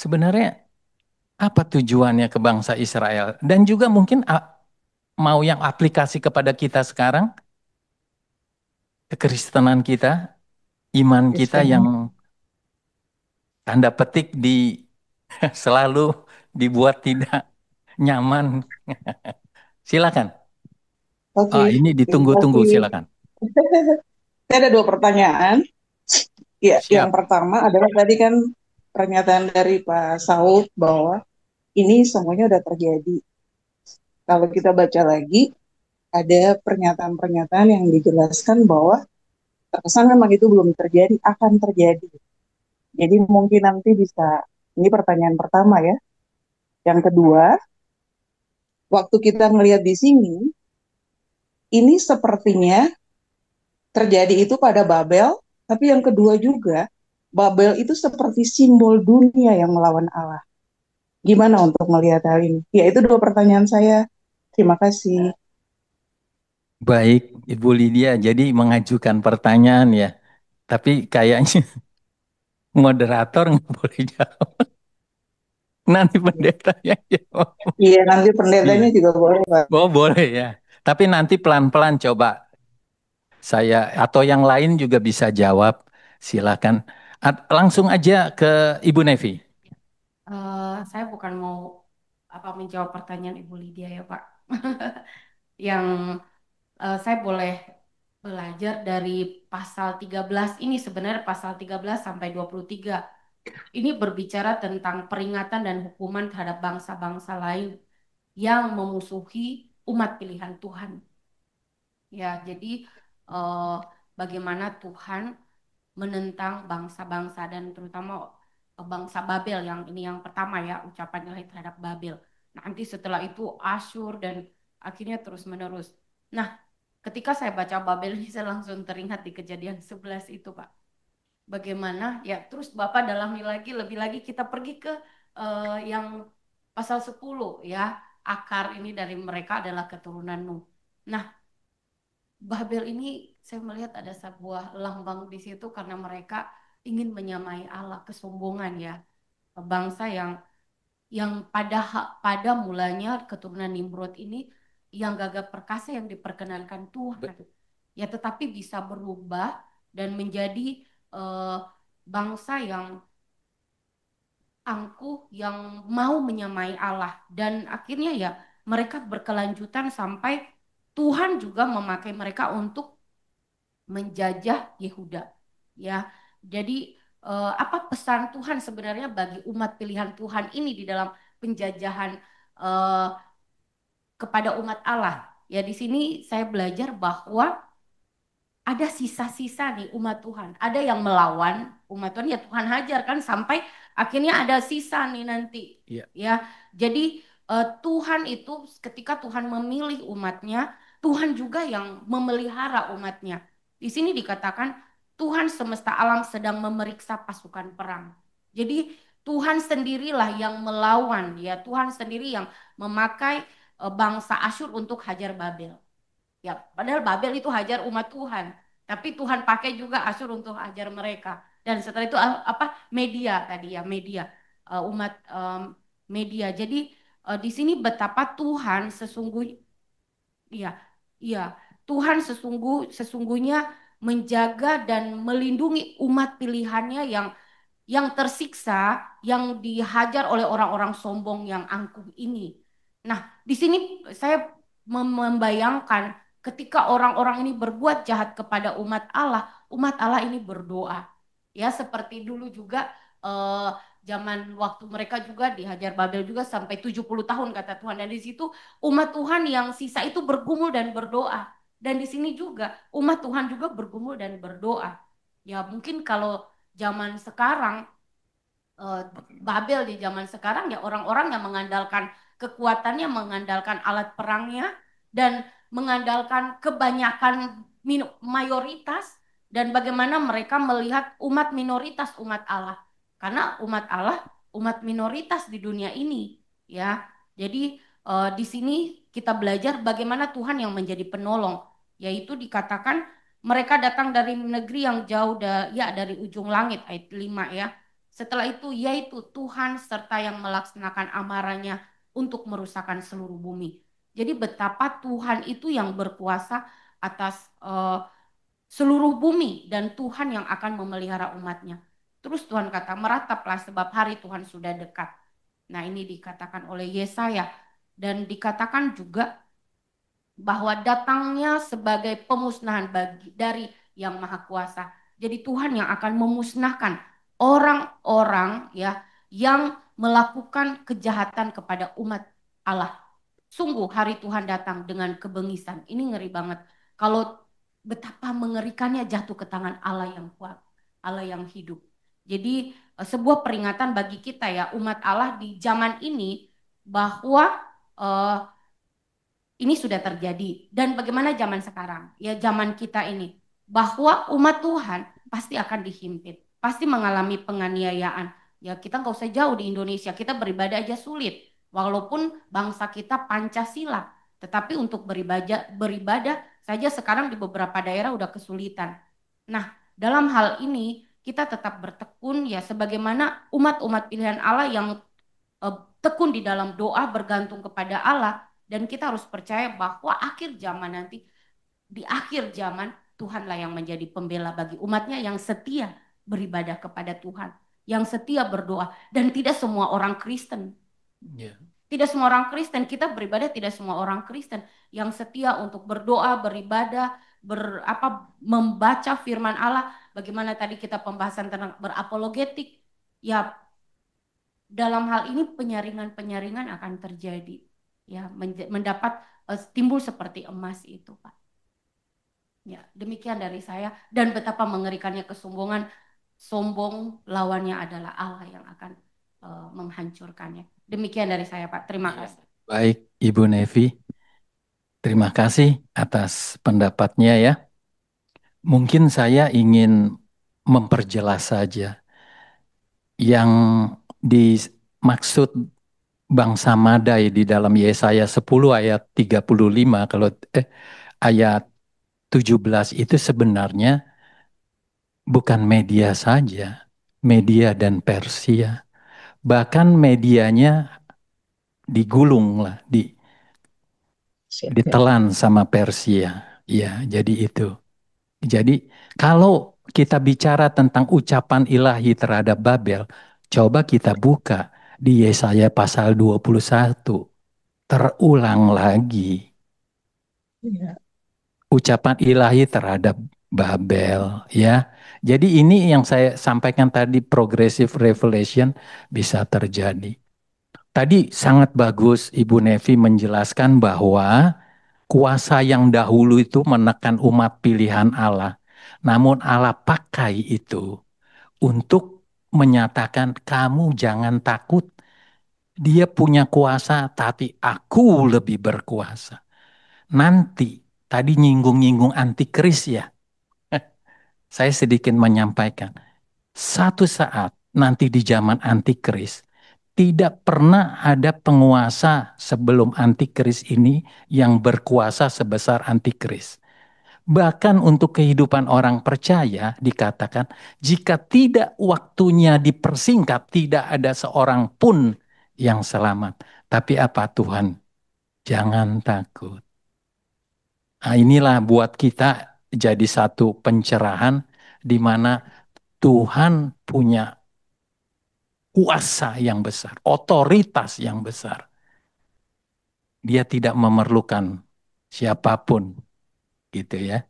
Sebenarnya apa tujuannya ke bangsa Israel? Dan juga mungkin mau yang aplikasi kepada kita sekarang, kekristenan kita, iman kita Kristen. yang tanda petik selalu dibuat tidak nyaman. Silakan. Oke, Ini terima ditunggu-tunggu, kasih. silakan. Saya ada dua pertanyaan. Ya, yang Siap. pertama adalah tadi kan pernyataan dari Pak Saud bahwa ini semuanya udah terjadi. Kalau kita baca lagi, ada pernyataan-pernyataan yang dijelaskan bahwa terkesan memang itu belum terjadi, akan terjadi. Jadi mungkin nanti bisa, ini pertanyaan pertama ya. Yang kedua, waktu kita ngelihat di sini, ini sepertinya terjadi itu pada Babel, tapi yang kedua juga, Babel itu seperti simbol dunia yang melawan Allah. Gimana untuk melihat hal ini? Ya, itu dua pertanyaan saya. Terima kasih. Baik, Ibu Lydia, jadi mengajukan pertanyaan ya. Tapi kayaknya moderator nggak boleh jawab. Nanti pendeta yang jawab. Iya, nanti Iya. pendetanya juga boleh, Pak. Oh boleh ya. Tapi nanti pelan-pelan coba saya atau yang lain juga bisa jawab. Silakan. Langsung aja ke Ibu Nevi. Saya bukan mau menjawab pertanyaan Ibu Lydia ya Pak. Yang saya boleh belajar dari pasal 13 ini, sebenarnya pasal 13 sampai 23. Ini berbicara tentang peringatan dan hukuman terhadap bangsa-bangsa lain yang memusuhi umat pilihan Tuhan. Ya, jadi eh, bagaimana Tuhan menentang bangsa-bangsa dan terutama bangsa Babel, yang ini yang pertama ya, ucapan ilahi terhadap Babel. Nanti setelah itu Asyur dan akhirnya terus menerus. Nah, ketika saya baca Babel ini saya langsung teringat di Kejadian 11 itu Pak. Bagaimana ya, terus Bapak dalami lagi, lebih lagi kita pergi ke yang pasal 10 ya, akar ini dari mereka adalah keturunan Nuh. Nah, Babel ini saya melihat ada sebuah lambang di situ karena mereka ingin menyamai Allah, kesombongan ya. Bangsa yang pada mulanya keturunan Nimrod ini yang gagah perkasa yang diperkenankan Tuhan. Ya tetapi bisa berubah dan menjadi eh, bangsa yang angkuh, yang mau menyamai Allah, dan akhirnya ya mereka berkelanjutan sampai Tuhan juga memakai mereka untuk menjajah Yehuda. Ya, jadi apa pesan Tuhan sebenarnya bagi umat pilihan Tuhan ini di dalam penjajahan eh, kepada umat Allah? Ya di sini saya belajar bahwa ada sisa-sisa nih umat Tuhan. Ada yang melawan umat Tuhan, ya Tuhan hajar kan sampai akhirnya ada sisa nih nanti. Iya. Ya, jadi Tuhan itu ketika Tuhan memilih umatnya, Tuhan juga yang memelihara umatnya. Di sini dikatakan Tuhan semesta alam sedang memeriksa pasukan perang. Jadi Tuhan sendirilah yang melawan, ya Tuhan sendiri yang memakai bangsa Asyur untuk hajar Babel. Ya, padahal Babel itu hajar umat Tuhan, tapi Tuhan pakai juga Asyur untuk hajar mereka. Dan setelah itu apa media tadi ya media umat media. Jadi di sini betapa Tuhan sesungguhnya, ya, ya Tuhan sesungguhnya menjaga dan melindungi umat pilihannya yang tersiksa, yang dihajar oleh orang-orang sombong yang angkuh ini. Nah, di sini saya membayangkan ketika orang-orang ini berbuat jahat kepada umat Allah ini berdoa. Ya, seperti dulu juga zaman waktu mereka juga dihajar Babel juga sampai 70 tahun kata Tuhan. Dan di situ umat Tuhan yang sisa itu bergumul dan berdoa. Dan di sini juga umat Tuhan juga bergumul dan berdoa. Ya, mungkin kalau zaman sekarang Babel di zaman sekarang ya orang-orang yang mengandalkan kekuatannya, mengandalkan alat perangnya dan mengandalkan kebanyakan mayoritas dan bagaimana mereka melihat umat minoritas umat Allah. Karena umat Allah umat minoritas di dunia ini ya. Jadi di sini kita belajar bagaimana Tuhan yang menjadi penolong, yaitu dikatakan mereka datang dari negeri yang jauh ya dari ujung langit ayat 5 ya. Setelah itu yaitu Tuhan serta yang melaksanakan amarahnya untuk merusakkan seluruh bumi. Jadi betapa Tuhan itu yang berkuasa atas seluruh bumi dan Tuhan yang akan memelihara umatnya. Terus Tuhan kata merataplah sebab hari Tuhan sudah dekat. Nah ini dikatakan oleh Yesaya dan dikatakan juga bahwa datangnya sebagai pemusnahan dari yang maha kuasa. Jadi Tuhan yang akan memusnahkan orang-orang ya yang melakukan kejahatan kepada umat Allah. Sungguh hari Tuhan datang dengan kebengisan. Ini ngeri banget. Kalau betapa mengerikannya jatuh ke tangan Allah yang kuat, Allah yang hidup. Jadi sebuah peringatan bagi kita ya umat Allah di zaman ini bahwa ini sudah terjadi. Dan bagaimana zaman sekarang? Ya zaman kita ini. Bahwa umat Tuhan pasti akan dihimpit. Pasti mengalami penganiayaan. Ya kita nggak usah jauh di Indonesia. Kita beribadah aja sulit. Walaupun bangsa kita Pancasila. Tetapi untuk beribadah saja sekarang di beberapa daerah udah kesulitan. Nah dalam hal ini kita tetap bertekun ya sebagaimana umat-umat pilihan Allah yang tekun di dalam doa bergantung kepada Allah. Dan kita harus percaya bahwa akhir zaman nanti, di akhir zaman Tuhanlah yang menjadi pembela bagi umatnya yang setia beribadah kepada Tuhan. Yang setia berdoa. Dan tidak semua orang Kristen. Yeah. Tidak semua orang Kristen, kita beribadah tidak semua orang Kristen. Yang setia untuk berdoa, beribadah, membaca firman Allah. Bagaimana tadi kita pembahasan tentang berapologetik. Ya dalam hal ini penyaringan-penyaringan akan terjadi. Ya, mendapat timbul seperti emas itu, Pak. Ya, demikian dari saya dan betapa mengerikannya kesombongan. Sombong lawannya adalah Allah yang akan menghancurkannya. Demikian dari saya, Pak. Terima kasih. Baik, Ibu Nevi. Terima kasih atas pendapatnya ya. Mungkin saya ingin memperjelas saja yang dimaksud bangsa Madai di dalam Yesaya 10 ayat 35 kalau ayat 17 itu sebenarnya bukan media saja, media dan Persia. Bahkan medianya digulung lah, ditelan sama Persia. Ya, jadi itu. Jadi kalau kita bicara tentang ucapan ilahi terhadap Babel, coba kita buka di Yesaya pasal 21. Terulang lagi. Ya. Ucapan ilahi terhadap Babel, ya. Jadi ini yang saya sampaikan tadi, progressive revelation bisa terjadi. Tadi sangat bagus Ibu Nevi menjelaskan bahwa kuasa yang dahulu itu menekan umat pilihan Allah. Namun Allah pakai itu untuk menyatakan kamu jangan takut. Dia punya kuasa tapi aku lebih berkuasa. Nanti tadi nyinggung-nyinggung antikris ya. Saya sedikit menyampaikan. Satu saat nanti di zaman antikris tidak pernah ada penguasa sebelum antikris ini yang berkuasa sebesar antikris. Bahkan untuk kehidupan orang percaya dikatakan, jika tidak waktunya dipersingkat, tidak ada seorang pun yang selamat. Tapi apa Tuhan? Jangan takut. Nah, inilah buat kita jadi satu pencerahan di mana Tuhan punya kuasa yang besar, otoritas yang besar. Dia tidak memerlukan siapapun, gitu ya.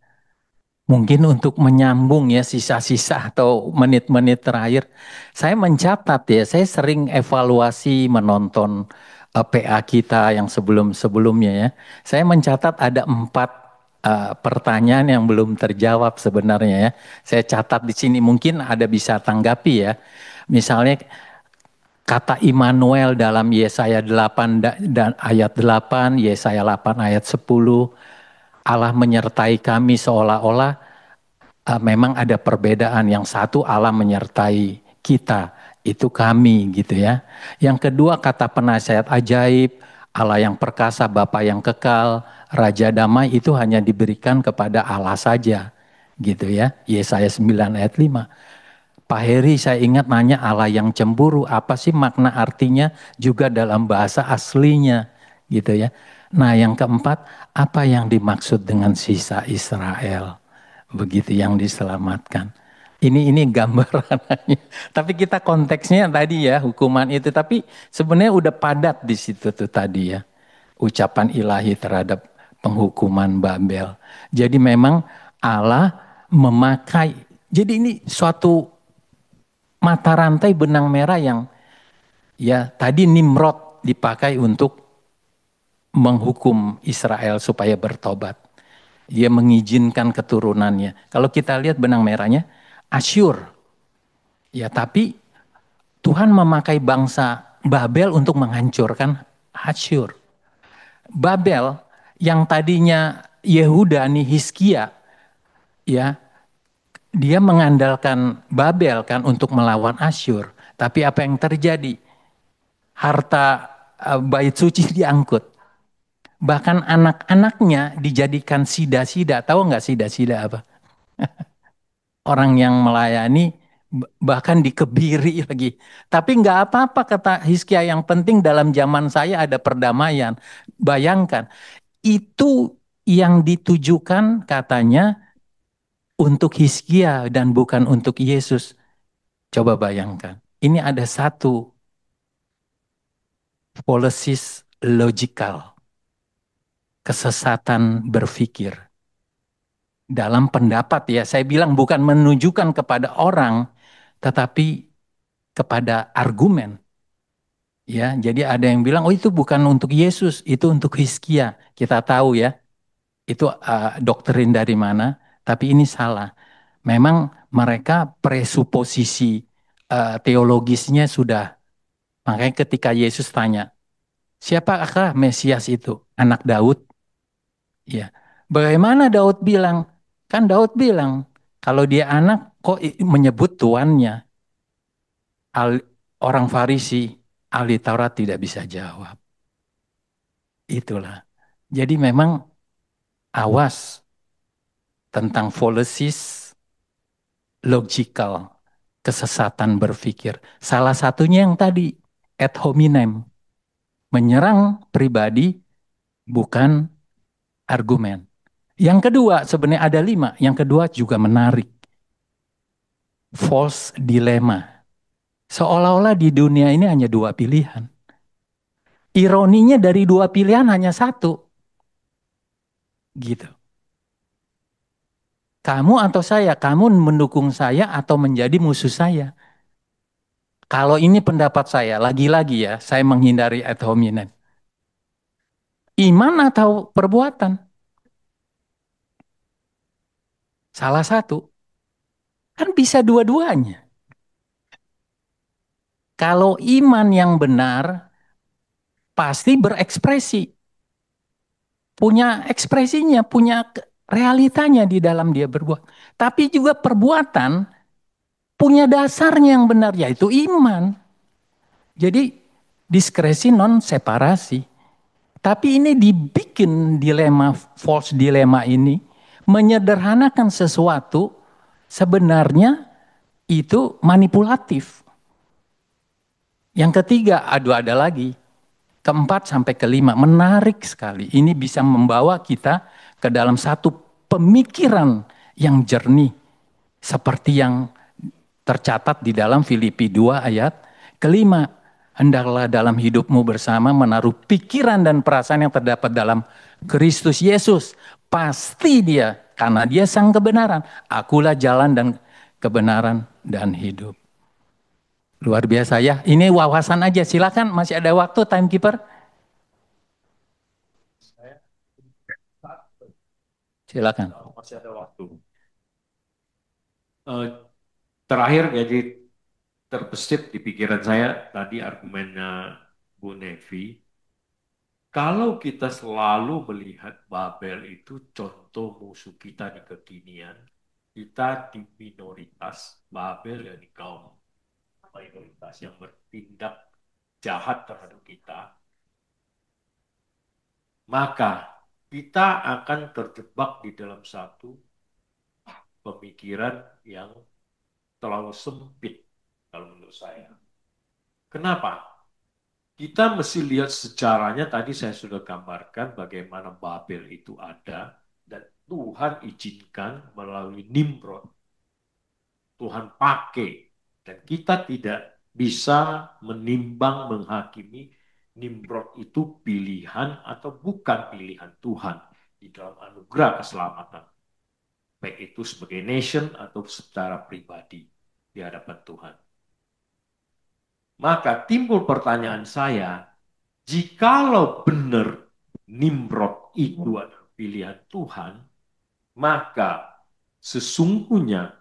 Mungkin untuk menyambung ya sisa-sisa atau menit-menit terakhir, saya mencatat ya, saya sering evaluasi menonton PA kita yang sebelum-sebelumnya ya. Saya mencatat ada 4 pertanyaan yang belum terjawab sebenarnya ya. Saya catat di sini, mungkin ada bisa tanggapi ya. Misalnya kata Immanuel dalam Yesaya 8 dan ayat 8, Yesaya 8 ayat 10, Allah menyertai kami seolah-olah memang ada perbedaan. Yang satu Allah menyertai kita, itu kami gitu ya. Yang kedua kata penasihat ajaib, Allah yang perkasa, Bapa yang kekal, Raja damai itu hanya diberikan kepada Allah saja gitu ya. Yesaya 9 ayat 5. Pak Heri saya ingat nanya Allah yang cemburu, apa sih makna artinya juga dalam bahasa aslinya gitu ya. Nah yang keempat, apa yang dimaksud dengan sisa Israel? Begitu yang diselamatkan. Ini gambarannya. Tapi kita konteksnya tadi ya hukuman itu, tapi sebenarnya udah padat di situ tuh tadi ya. Ucapan ilahi terhadap penghukuman Babel. Jadi memang Allah memakai, jadi ini suatu mata rantai benang merah yang ya tadi Nimrod dipakai untuk menghukum Israel supaya bertobat. Dia mengizinkan keturunannya. Kalau kita lihat benang merahnya, Asyur. Ya tapi Tuhan memakai bangsa Babel untuk menghancurkan Asyur. Babel yang tadinya Yehuda nih Hizkia, ya dia mengandalkan Babel kan untuk melawan Asyur. Tapi apa yang terjadi? Harta bait suci diangkut. Bahkan anak-anaknya dijadikan sida-sida. Tahu nggak sida-sida apa? Orang yang melayani bahkan dikebiri lagi. Tapi nggak apa-apa kata Hizkia, yang penting dalam zaman saya ada perdamaian. Bayangkan, itu yang ditujukan katanya untuk Hizkia dan bukan untuk Yesus. Coba bayangkan, ini ada satu policies logikal, kesesatan berpikir. Dalam pendapat ya, saya bilang bukan menunjukkan kepada orang, tetapi kepada argumen. Ya, jadi ada yang bilang, oh itu bukan untuk Yesus, itu untuk Hizkia. Kita tahu ya, itu doktrin dari mana, tapi ini salah. Memang mereka presuposisi teologisnya sudah. Makanya ketika Yesus tanya, siapakah Mesias itu? Anak Daud? Ya. Bagaimana Daud bilang? Kan Daud bilang, kalau dia anak kok menyebut tuannya? Orang Farisi, ahli Taurat tidak bisa jawab. Itulah. Jadi memang awas tentang fallacies logical, kesesatan berpikir. Salah satunya yang tadi, ad hominem. Menyerang pribadi bukan argumen. Yang kedua, sebenarnya ada 5. Yang kedua juga menarik. False dilemma. Seolah-olah di dunia ini hanya 2 pilihan. Ironinya dari 2 pilihan hanya 1. Gitu. Kamu atau saya, kamu mendukung saya atau menjadi musuh saya. Kalau ini pendapat saya, lagi-lagi ya, saya menghindari ad hominem. Iman atau perbuatan? salah satu. Kan bisa dua-duanya. Kalau iman yang benar pasti berekspresi. Punya ekspresinya, punya realitanya di dalam dia berbuat. Tapi juga perbuatan punya dasarnya yang benar, yaitu iman. Jadi diskresi non separasi. Tapi ini dibikin dilema, false dilema ini, menyederhanakan sesuatu sebenarnya itu manipulatif. Yang ketiga, ada lagi. Keempat sampai kelima, menarik sekali. Ini bisa membawa kita ke dalam satu pemikiran yang jernih. Seperti yang tercatat di dalam Filipi 2 ayat kelima. Hendaklah dalam hidupmu bersama menaruh pikiran dan perasaan yang terdapat dalam Kristus Yesus. Pasti dia, karena dia sang kebenaran. Akulah jalan dan kebenaran dan hidup. Luar biasa ya. Ini wawasan aja. Silakan, masih ada waktu timekeeper. Silakan. Masih ada waktu. Terakhir jadi terbesit di pikiran saya tadi argumennya Bu Nevi. Kalau kita selalu melihat Babel itu contoh musuh kita di kekinian, kita di minoritas, Babel yang di kaum mayoritas yang bertindak jahat terhadap kita, maka kita akan terjebak di dalam satu pemikiran yang terlalu sempit kalau menurut saya. Kenapa? Kita mesti lihat sejarahnya, tadi saya sudah gambarkan bagaimana Babel itu ada dan Tuhan izinkan melalui Nimrod. Tuhan pakai dan kita tidak bisa menimbang, menghakimi Nimrod itu pilihan atau bukan pilihan Tuhan di dalam anugerah keselamatan. Baik itu sebagai nation atau secara pribadi di hadapan Tuhan. Maka timbul pertanyaan saya, jikalau benar Nimrod itu adalah pilihan Tuhan, maka sesungguhnya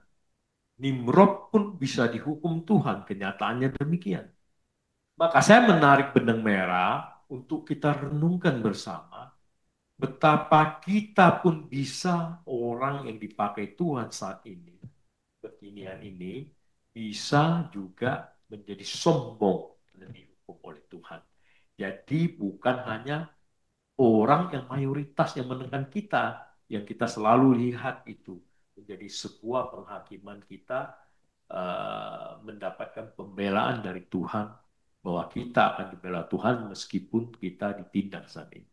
Nimrod pun bisa dihukum Tuhan. Kenyataannya demikian. Maka saya menarik benang merah untuk kita renungkan bersama betapa kita pun bisa orang yang dipakai Tuhan saat ini, kekinian ini, bisa juga menjadi sombong dan dihukum oleh Tuhan. Jadi bukan hanya orang yang mayoritas yang menekan kita, yang kita selalu lihat itu menjadi sebuah penghakiman kita mendapatkan pembelaan dari Tuhan bahwa kita akan dibela Tuhan meskipun kita ditindak saat ini.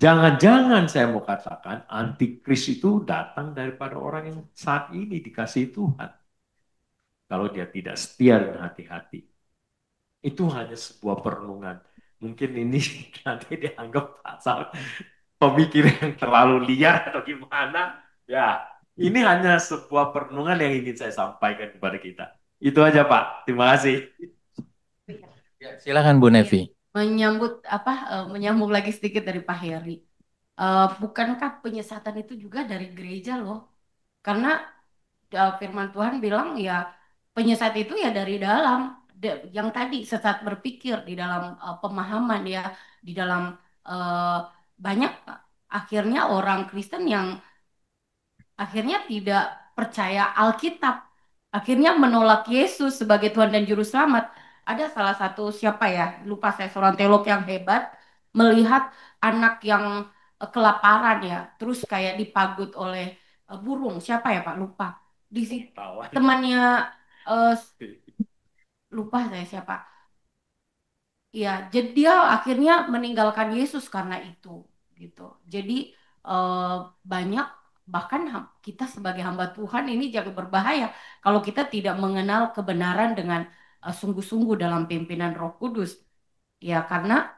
Jangan-jangan saya mau katakan antikris itu datang daripada orang yang saat ini dikasih Tuhan. Kalau dia tidak setia dan hati-hati. Itu hanya sebuah perenungan. Mungkin ini nanti dianggap pasal pemikiran yang terlalu liar atau gimana. Ya, ini hanya sebuah perenungan yang ingin saya sampaikan kepada kita. Itu aja Pak. Terima kasih. Silakan Bu Nevi. Menyambung lagi sedikit dari Pak Heri. Bukankah penyesatan itu juga dari gereja loh? Karena firman Tuhan bilang ya penyesat itu ya dari dalam. Yang tadi sesat berpikir di dalam pemahaman ya, di dalam banyak akhirnya orang Kristen yang akhirnya tidak percaya Alkitab, akhirnya menolak Yesus sebagai Tuhan dan Juru Selamat. Ada salah satu siapa ya, lupa saya, seorang teolog yang hebat melihat anak yang kelaparan ya, terus kayak dipagut oleh burung, siapa ya Pak, lupa. Di situ temannya lupa saya siapa. Ya, jadi dia akhirnya meninggalkan Yesus karena itu, gitu. Jadi banyak bahkan kita sebagai hamba Tuhan ini jangan berbahaya kalau kita tidak mengenal kebenaran dengan sungguh-sungguh dalam pimpinan Roh Kudus. Ya, karena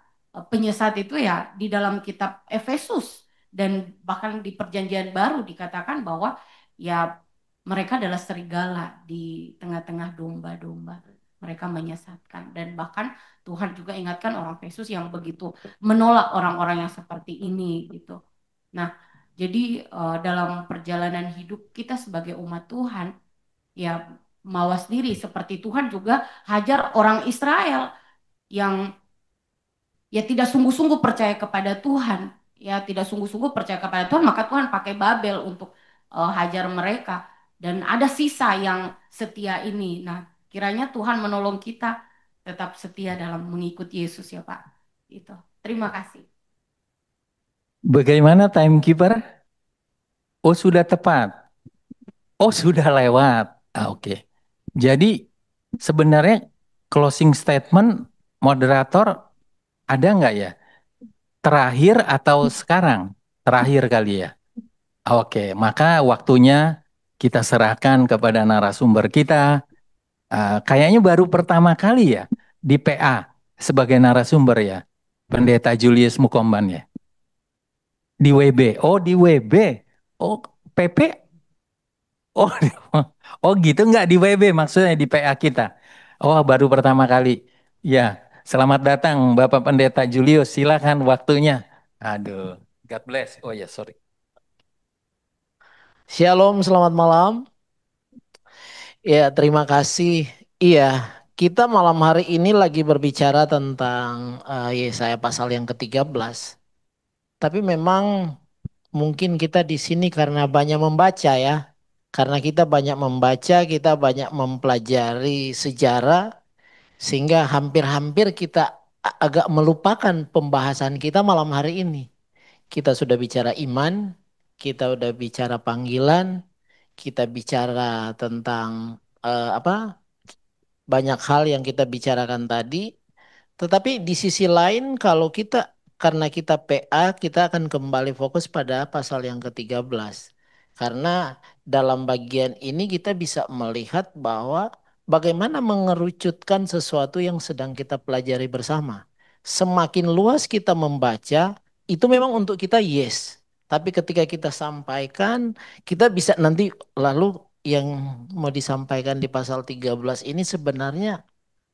penyesat itu ya di dalam kitab Efesus dan bahkan di Perjanjian Baru dikatakan bahwa ya mereka adalah serigala di tengah-tengah domba-domba. Mereka menyesatkan dan bahkan Tuhan juga ingatkan orang Efesus yang begitu menolak orang-orang yang seperti ini gitu. Nah, Jadi dalam perjalanan hidup kita sebagai umat Tuhan, ya mawas diri seperti Tuhan juga hajar orang Israel yang ya tidak sungguh-sungguh percaya kepada Tuhan, ya tidak sungguh-sungguh percaya kepada Tuhan, maka Tuhan pakai Babel untuk hajar mereka. Dan ada sisa yang setia ini. Nah, kiranya Tuhan menolong kita tetap setia dalam mengikuti Yesus ya Pak. Itu. Terima kasih. Bagaimana timekeeper? Oh, sudah tepat. Oh, sudah lewat. Oke. Jadi sebenarnya closing statement moderator ada nggak ya? Terakhir atau sekarang? Terakhir kali ya. Oke, maka waktunya kita serahkan kepada narasumber kita. Kayaknya baru pertama kali ya di PA sebagai narasumber ya. Pendeta Julius Mukomban ya. Di WB. Oh, di WB. Oh, PP. Oh, oh gitu nggak di WB maksudnya di PA kita. Oh, baru pertama kali. Ya, selamat datang Bapak Pendeta Julius. Silakan waktunya. Aduh, God bless. Oh ya, sorry. Shalom, selamat malam. Ya, terima kasih. Iya, kita malam hari ini lagi berbicara tentang Yesaya pasal yang ke-13. Tapi memang mungkin kita di sini karena banyak membaca ya. Karena kita banyak membaca, kita banyak mempelajari sejarah sehingga hampir-hampir kita agak melupakan pembahasan kita malam hari ini. Kita sudah bicara iman, kita udah bicara panggilan, kita bicara tentang apa banyak hal yang kita bicarakan tadi. Tetapi di sisi lain kalau kita karena kita PA kita akan kembali fokus pada pasal yang ke-13. Karena dalam bagian ini kita bisa melihat bahwa bagaimana mengerucutkan sesuatu yang sedang kita pelajari bersama. Semakin luas kita membaca, itu memang untuk kita yes. Tapi ketika kita sampaikan, kita bisa nanti lalu yang mau disampaikan di pasal 13 ini sebenarnya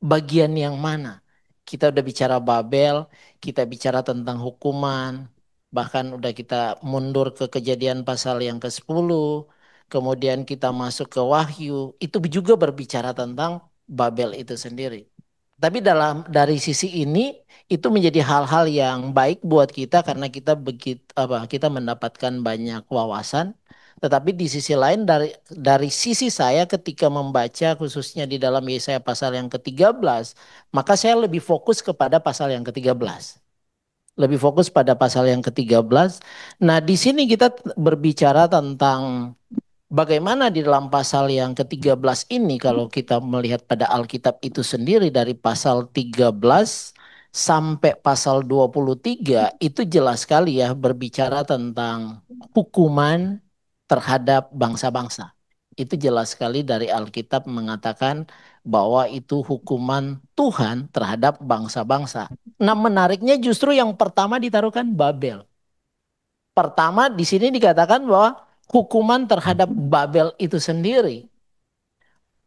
bagian yang mana? Kita udah bicara Babel, kita bicara tentang hukuman, bahkan udah kita mundur ke Kejadian pasal yang ke-10, kemudian kita masuk ke Wahyu, itu juga berbicara tentang Babel itu sendiri. Tapi dari sisi ini itu menjadi hal-hal yang baik buat kita karena kita mendapatkan banyak wawasan. Tetapi di sisi lain dari sisi saya ketika membaca khususnya di dalam Yesaya pasal yang ke-13, maka saya lebih fokus kepada pasal yang ke-13. Lebih fokus pada pasal yang ke-13. Nah, di sini kita berbicara tentang bagaimana di dalam pasal yang ke-13 ini kalau kita melihat pada Alkitab itu sendiri dari pasal 13 sampai pasal 23 itu jelas sekali ya berbicara tentang hukuman terhadap bangsa-bangsa. Itu jelas sekali dari Alkitab mengatakan bahwa itu hukuman Tuhan terhadap bangsa-bangsa. Nah, menariknya justru yang pertama ditaruhkan Babel. Pertama di sini dikatakan bahwa hukuman terhadap Babel itu sendiri.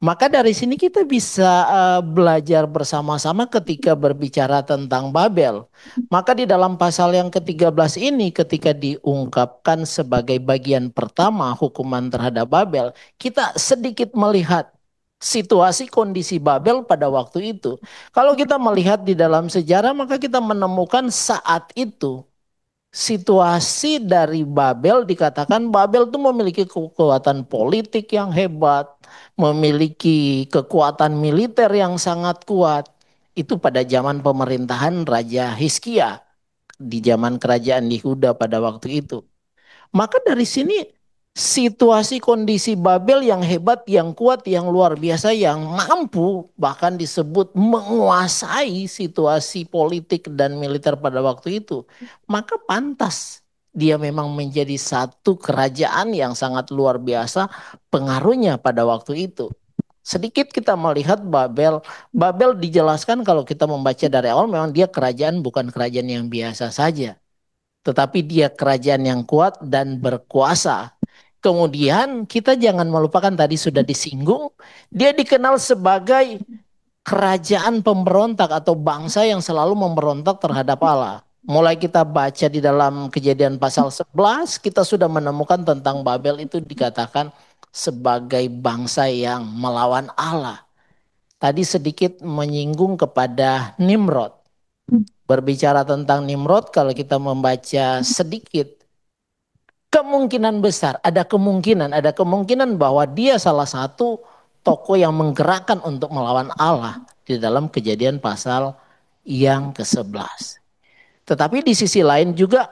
Maka dari sini kita bisa belajar bersama-sama ketika berbicara tentang Babel. Maka di dalam pasal yang ke-13 ini ketika diungkapkan sebagai bagian pertama hukuman terhadap Babel, kita sedikit melihat situasi kondisi Babel pada waktu itu. Kalau kita melihat di dalam sejarah maka kita menemukan saat itu situasi dari Babel dikatakan Babel itu memiliki kekuatan politik yang hebat, memiliki kekuatan militer yang sangat kuat. Itu pada zaman pemerintahan Raja Hizkia di zaman kerajaan Yehuda pada waktu itu. Maka dari sini situasi kondisi Babel yang hebat, yang kuat, yang luar biasa, yang mampu bahkan disebut menguasai situasi politik dan militer pada waktu itu. Maka pantas dia memang menjadi satu kerajaan yang sangat luar biasa pengaruhnya pada waktu itu. Sedikit kita melihat Babel. Babel dijelaskan kalau kita membaca dari awal memang dia kerajaan bukan kerajaan yang biasa saja. Tetapi dia kerajaan yang kuat dan berkuasa. Kemudian kita jangan melupakan tadi sudah disinggung, dia dikenal sebagai kerajaan pemberontak atau bangsa yang selalu memberontak terhadap Allah. Mulai kita baca di dalam Kejadian pasal 11, kita sudah menemukan tentang Babel itu dikatakan sebagai bangsa yang melawan Allah. Tadi sedikit menyinggung kepada Nimrod. Berbicara tentang Nimrod, kalau kita membaca sedikit, kemungkinan besar, ada kemungkinan bahwa dia salah satu tokoh yang menggerakkan untuk melawan Allah di dalam Kejadian pasal yang ke-11. Tetapi di sisi lain juga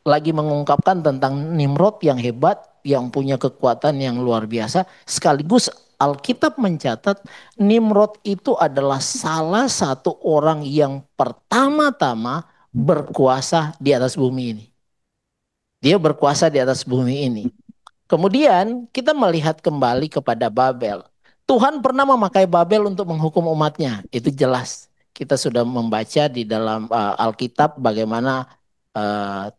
lagi mengungkapkan tentang Nimrod yang hebat, yang punya kekuatan yang luar biasa. Sekaligus Alkitab mencatat Nimrod itu adalah salah satu orang yang pertama-tama berkuasa di atas bumi ini. Dia berkuasa di atas bumi ini. Kemudian kita melihat kembali kepada Babel. Tuhan pernah memakai Babel untuk menghukum umatnya. Itu jelas. Kita sudah membaca di dalam Alkitab bagaimana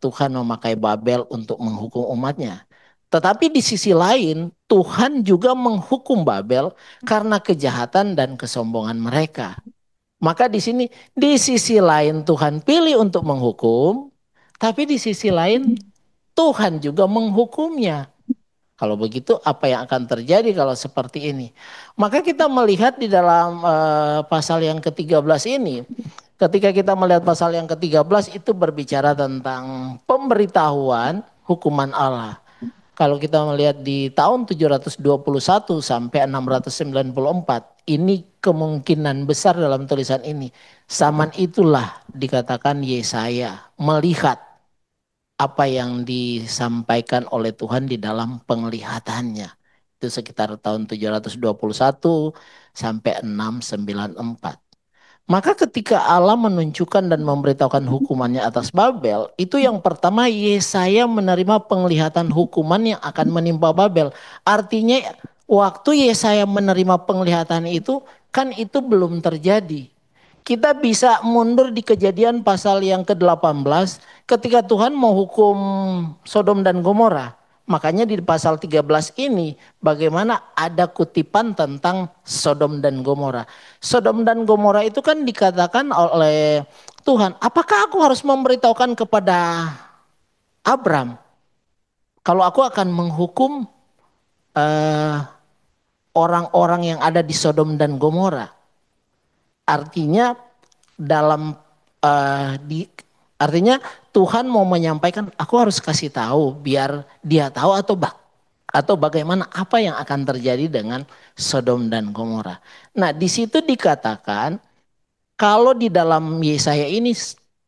Tuhan memakai Babel untuk menghukum umatnya. Tetapi di sisi lain Tuhan juga menghukum Babel karena kejahatan dan kesombongan mereka. Maka di sini di sisi lain Tuhan pilih untuk menghukum, tapi di sisi lain Tuhan juga menghukumnya. Kalau begitu apa yang akan terjadi kalau seperti ini? Maka kita melihat di dalam pasal yang ke-13 ini. Ketika kita melihat pasal yang ke-13 itu berbicara tentang pemberitahuan hukuman Allah. Kalau kita melihat di tahun 721 sampai 694. Ini kemungkinan besar dalam tulisan ini. Zaman itulah dikatakan Yesaya melihat apa yang disampaikan oleh Tuhan di dalam penglihatannya. Itu sekitar tahun 721 sampai 694. Maka ketika Allah menunjukkan dan memberitahukan hukumannya atas Babel, itu yang pertama Yesaya menerima penglihatan hukuman yang akan menimpa Babel. Artinya waktu Yesaya menerima penglihatan itu, kan itu belum terjadi. Kita bisa mundur di Kejadian pasal yang ke-18 ketika Tuhan mau hukum Sodom dan Gomora. Makanya di pasal 13 ini bagaimana ada kutipan tentang Sodom dan Gomora. Sodom dan Gomora itu kan dikatakan oleh Tuhan, apakah aku harus memberitahukan kepada Abram kalau aku akan menghukum orang-orang yang ada di Sodom dan Gomora? Artinya dalam artinya Tuhan mau menyampaikan aku harus kasih tahu biar dia tahu atau bagaimana apa yang akan terjadi dengan Sodom dan Gomora. Nah, di situ dikatakan kalau di dalam Yesaya ini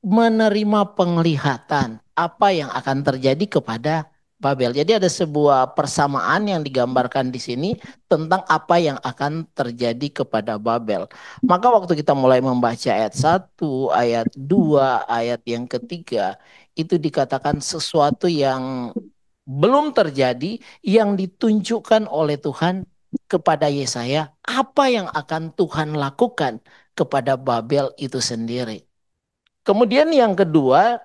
menerima penglihatan apa yang akan terjadi kepada Babel. Jadi ada sebuah persamaan yang digambarkan di sini tentang apa yang akan terjadi kepada Babel. Maka waktu kita mulai membaca ayat 1, ayat 2, ayat yang ketiga, itu dikatakan sesuatu yang belum terjadi yang ditunjukkan oleh Tuhan kepada Yesaya, apa yang akan Tuhan lakukan kepada Babel itu sendiri. Kemudian yang kedua,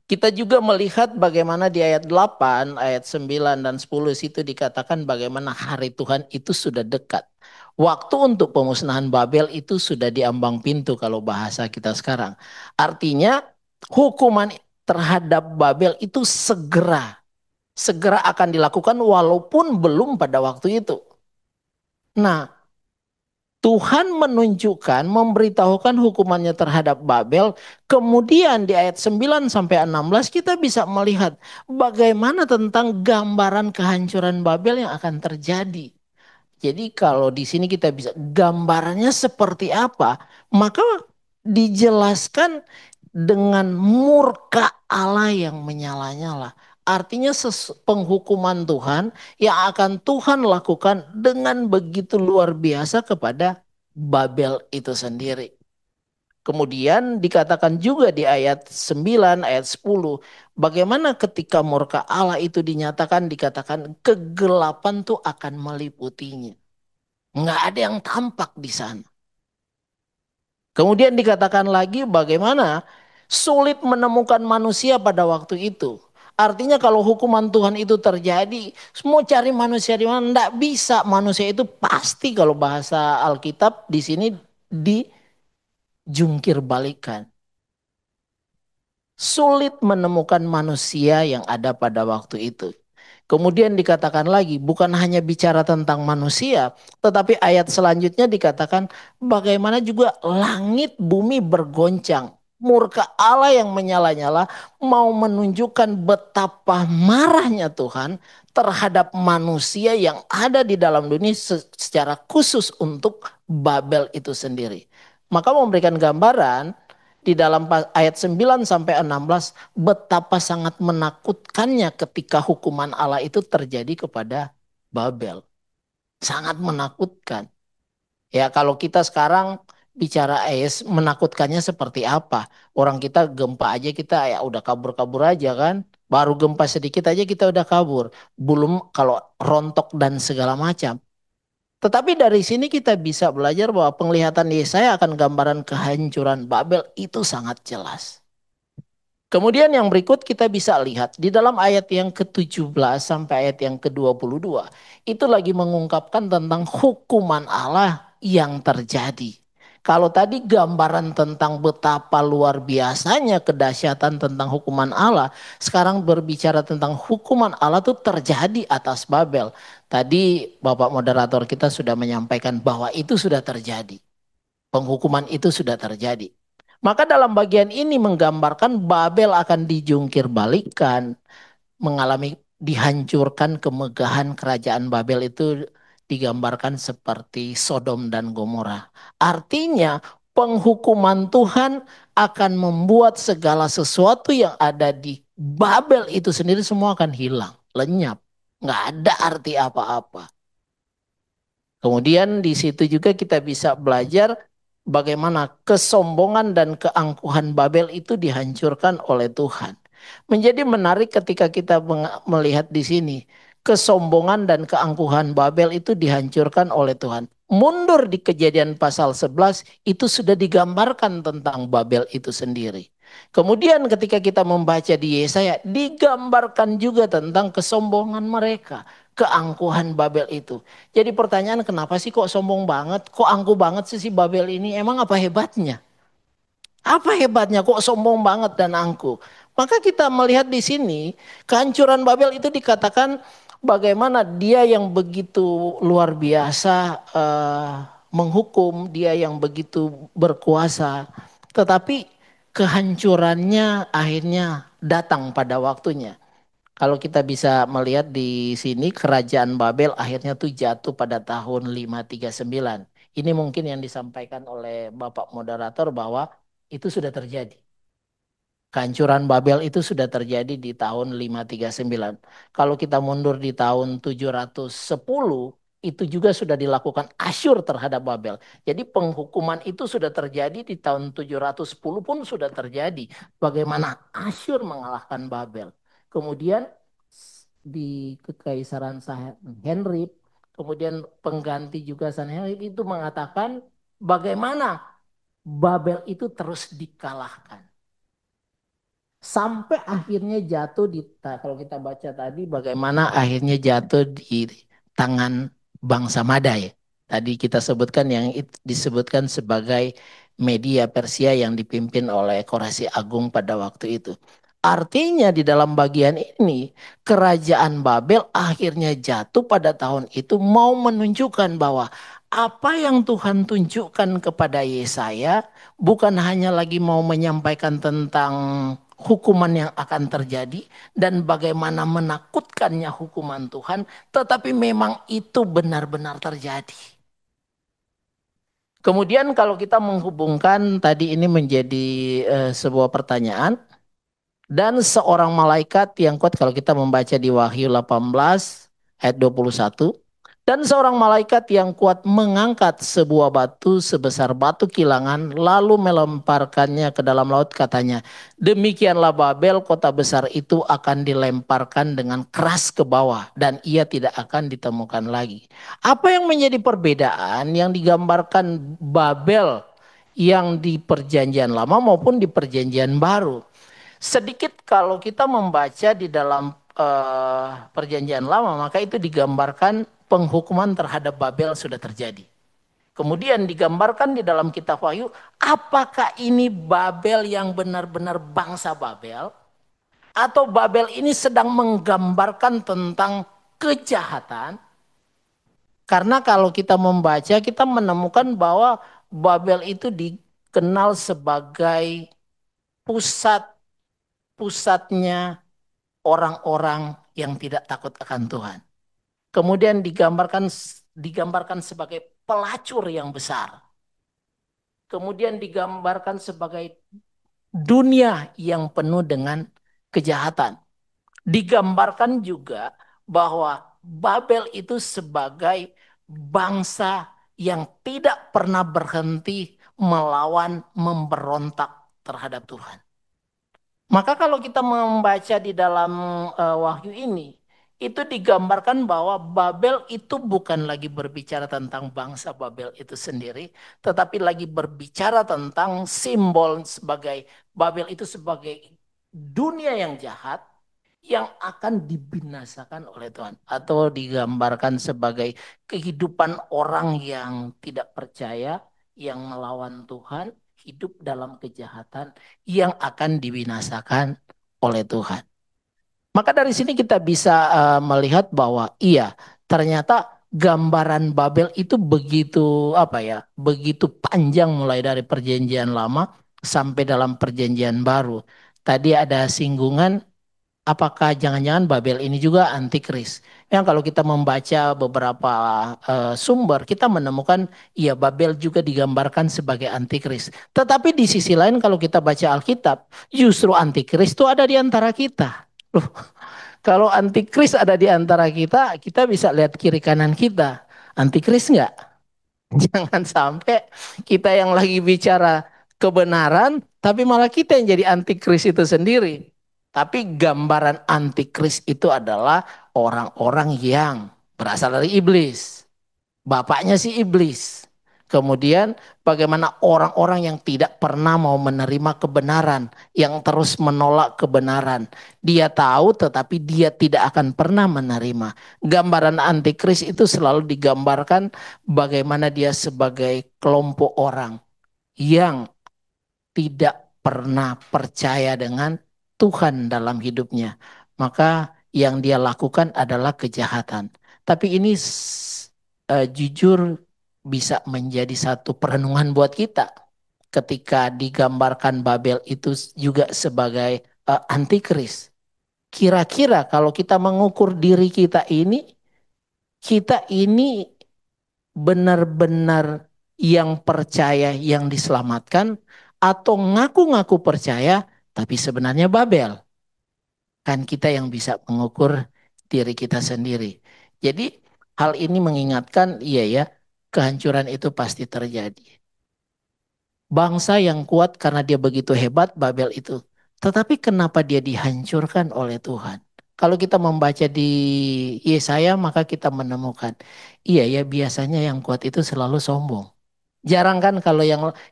kita juga melihat bagaimana di ayat 8, ayat 9 dan 10 situ dikatakan bagaimana hari Tuhan itu sudah dekat. Waktu untuk pemusnahan Babel itu sudah di ambang pintu kalau bahasa kita sekarang. Artinya hukuman terhadap Babel itu segera akan dilakukan walaupun belum pada waktu itu. Nah, Tuhan menunjukkan, memberitahukan hukumannya terhadap Babel. Kemudian di ayat 9 sampai 16 kita bisa melihat bagaimana tentang gambaran kehancuran Babel yang akan terjadi. Jadi kalau di sini kita bisa gambarannya seperti apa, maka dijelaskan dengan murka Allah yang menyala-nyala. Artinya penghukuman Tuhan yang akan Tuhan lakukan dengan begitu luar biasa kepada Babel itu sendiri. Kemudian dikatakan juga di ayat 9, ayat 10. Bagaimana ketika murka Allah itu dinyatakan, dikatakan kegelapan tuh akan meliputinya. Nggak ada yang tampak di sana. Kemudian dikatakan lagi bagaimana sulit menemukan manusia pada waktu itu. Artinya kalau hukuman Tuhan itu terjadi, semua cari manusia di mana? Nggak bisa. Manusia itu pasti kalau bahasa Alkitab di sini dijungkir balikan. sulit menemukan manusia yang ada pada waktu itu. Kemudian dikatakan lagi, bukan hanya bicara tentang manusia, tetapi ayat selanjutnya dikatakan bagaimana juga langit bumi bergoncang. Murka Allah yang menyala-nyala mau menunjukkan betapa marahnya Tuhan terhadap manusia yang ada di dalam dunia secara khusus untuk Babel itu sendiri. Maka memberikan gambaran di dalam ayat 9 sampai 16 betapa sangat menakutkannya ketika hukuman Allah itu terjadi kepada Babel. Sangat menakutkan. Ya kalau kita sekarang bicara menakutkannya seperti apa? Orang kita gempa aja kita ya udah kabur-kabur aja kan. Baru gempa sedikit aja kita udah kabur. Belum kalau rontok dan segala macam. Tetapi dari sini kita bisa belajar bahwa penglihatan Yesaya akan gambaran kehancuran Babel itu sangat jelas. Kemudian yang berikut kita bisa lihat di dalam ayat yang ke-17 sampai ayat yang ke-22. Itu lagi mengungkapkan tentang hukuman Allah yang terjadi. Kalau tadi gambaran tentang betapa luar biasanya kedahsyatan tentang hukuman Allah. Sekarang berbicara tentang hukuman Allah itu terjadi atas Babel. Tadi Bapak moderator kita sudah menyampaikan bahwa itu sudah terjadi. Penghukuman itu sudah terjadi. Maka dalam bagian ini menggambarkan Babel akan dijungkir balikan, mengalami dihancurkan kemegahan kerajaan Babel itu digambarkan seperti Sodom dan Gomora. Artinya penghukuman Tuhan akan membuat segala sesuatu yang ada di Babel itu sendiri semua akan hilang, lenyap. Nggak ada arti apa-apa. Kemudian di situ juga kita bisa belajar bagaimana kesombongan dan keangkuhan Babel itu dihancurkan oleh Tuhan. Menjadi menarik ketika kita melihat di sini. Kesombongan dan keangkuhan Babel itu dihancurkan oleh Tuhan. Mundur di Kejadian pasal 11 itu sudah digambarkan tentang Babel itu sendiri. Kemudian ketika kita membaca di Yesaya digambarkan juga tentang kesombongan mereka. Keangkuhan Babel itu. Jadi pertanyaan kenapa sih kok sombong banget? Kok angkuh banget sih si Babel ini? Emang apa hebatnya? Apa hebatnya kok sombong banget dan angkuh? Maka kita melihat di sini kehancuran Babel itu dikatakan bagaimana dia yang begitu luar biasa menghukum, dia yang begitu berkuasa. Tetapi kehancurannya akhirnya datang pada waktunya. Kalau kita bisa melihat di sini kerajaan Babel akhirnya tuh jatuh pada tahun 539. Ini mungkin yang disampaikan oleh Bapak moderator bahwa itu sudah terjadi. Kehancuran Babel itu sudah terjadi di tahun 539. Kalau kita mundur di tahun 710, itu juga sudah dilakukan Asyur terhadap Babel. Jadi penghukuman itu sudah terjadi di tahun 710 pun sudah terjadi. Bagaimana Asyur mengalahkan Babel. Kemudian di Kekaisaran Sanherib, kemudian pengganti juga Sanherib itu mengatakan bagaimana Babel itu terus dikalahkan. Sampai akhirnya jatuh kalau kita baca tadi bagaimana akhirnya jatuh di tangan bangsa Madai. Tadi kita sebutkan yang disebutkan sebagai media Persia yang dipimpin oleh Korasi Agung pada waktu itu. Artinya di dalam bagian ini kerajaan Babel akhirnya jatuh pada tahun itu mau menunjukkan bahwa apa yang Tuhan tunjukkan kepada Yesaya bukan hanya lagi mau menyampaikan tentang hukuman yang akan terjadi dan bagaimana menakutkannya hukuman Tuhan, tetapi memang itu benar-benar terjadi. Kemudian kalau kita menghubungkan tadi ini menjadi sebuah pertanyaan dan seorang malaikat yang kuat kalau kita membaca di Wahyu 18 ayat 21. Dan seorang malaikat yang kuat mengangkat sebuah batu sebesar batu kilangan lalu melemparkannya ke dalam laut katanya. Demikianlah Babel kota besar itu akan dilemparkan dengan keras ke bawah dan ia tidak akan ditemukan lagi. Apa yang menjadi perbedaan yang digambarkan Babel yang di perjanjian lama maupun di perjanjian baru? Sedikit kalau kita membaca di dalam perjanjian lama maka itu digambarkan penghukuman terhadap Babel sudah terjadi. Kemudian digambarkan di dalam kitab Wahyu, apakah ini Babel yang benar-benar bangsa Babel? Atau Babel ini sedang menggambarkan tentang kejahatan? Karena kalau kita membaca, kita menemukan bahwa Babel itu dikenal sebagai pusatnya orang-orang yang tidak takut akan Tuhan. Kemudian digambarkan sebagai pelacur yang besar. Kemudian digambarkan sebagai dunia yang penuh dengan kejahatan. Digambarkan juga bahwa Babel itu sebagai bangsa yang tidak pernah berhenti melawan, memberontak terhadap Tuhan. Maka kalau kita membaca di dalam Wahyu ini, itu digambarkan bahwa Babel itu bukan lagi berbicara tentang bangsa Babel itu sendiri, tetapi lagi berbicara tentang simbol sebagai Babel itu sebagai dunia yang jahat yang akan dibinasakan oleh Tuhan, atau digambarkan sebagai kehidupan orang yang tidak percaya, yang melawan Tuhan, hidup dalam kejahatan yang akan dibinasakan oleh Tuhan. Maka dari sini kita bisa melihat bahwa iya, ternyata gambaran Babel itu begitu begitu panjang mulai dari perjanjian lama sampai dalam perjanjian baru. Tadi ada singgungan, apakah jangan-jangan Babel ini juga antikris? Yang kalau kita membaca beberapa sumber, kita menemukan ya Babel juga digambarkan sebagai antikris. Tetapi di sisi lain kalau kita baca Alkitab, justru antikris itu ada di antara kita. Loh, kalau antikris ada di antara kita, kita bisa lihat kiri kanan kita. Antikris enggak? Jangan sampai kita yang lagi bicara kebenaran, tapi malah kita yang jadi antikris itu sendiri. Tapi gambaran antikris itu adalah orang-orang yang berasal dari iblis. Bapaknya si iblis. Kemudian bagaimana orang-orang yang tidak pernah mau menerima kebenaran, yang terus menolak kebenaran. Dia tahu tetapi dia tidak akan pernah menerima. Gambaran antikris itu selalu digambarkan bagaimana dia sebagai kelompok orang yang tidak pernah percaya dengan Tuhan dalam hidupnya. Maka yang dia lakukan adalah kejahatan. Tapi ini jujur bisa menjadi satu perenungan buat kita. Ketika digambarkan Babel itu juga sebagai antikris. Kira-kira kalau kita mengukur diri kita ini benar-benar yang percaya, yang diselamatkan, atau ngaku-ngaku percaya, tapi sebenarnya Babel. Kan kita yang bisa mengukur diri kita sendiri. Jadi hal ini mengingatkan, iya ya, kehancuran itu pasti terjadi. Bangsa yang kuat karena dia begitu hebat, Babel itu. Tetapi kenapa dia dihancurkan oleh Tuhan? Kalau kita membaca di Yesaya, maka kita menemukan, iya ya, biasanya yang kuat itu selalu sombong. Jarang kan kalau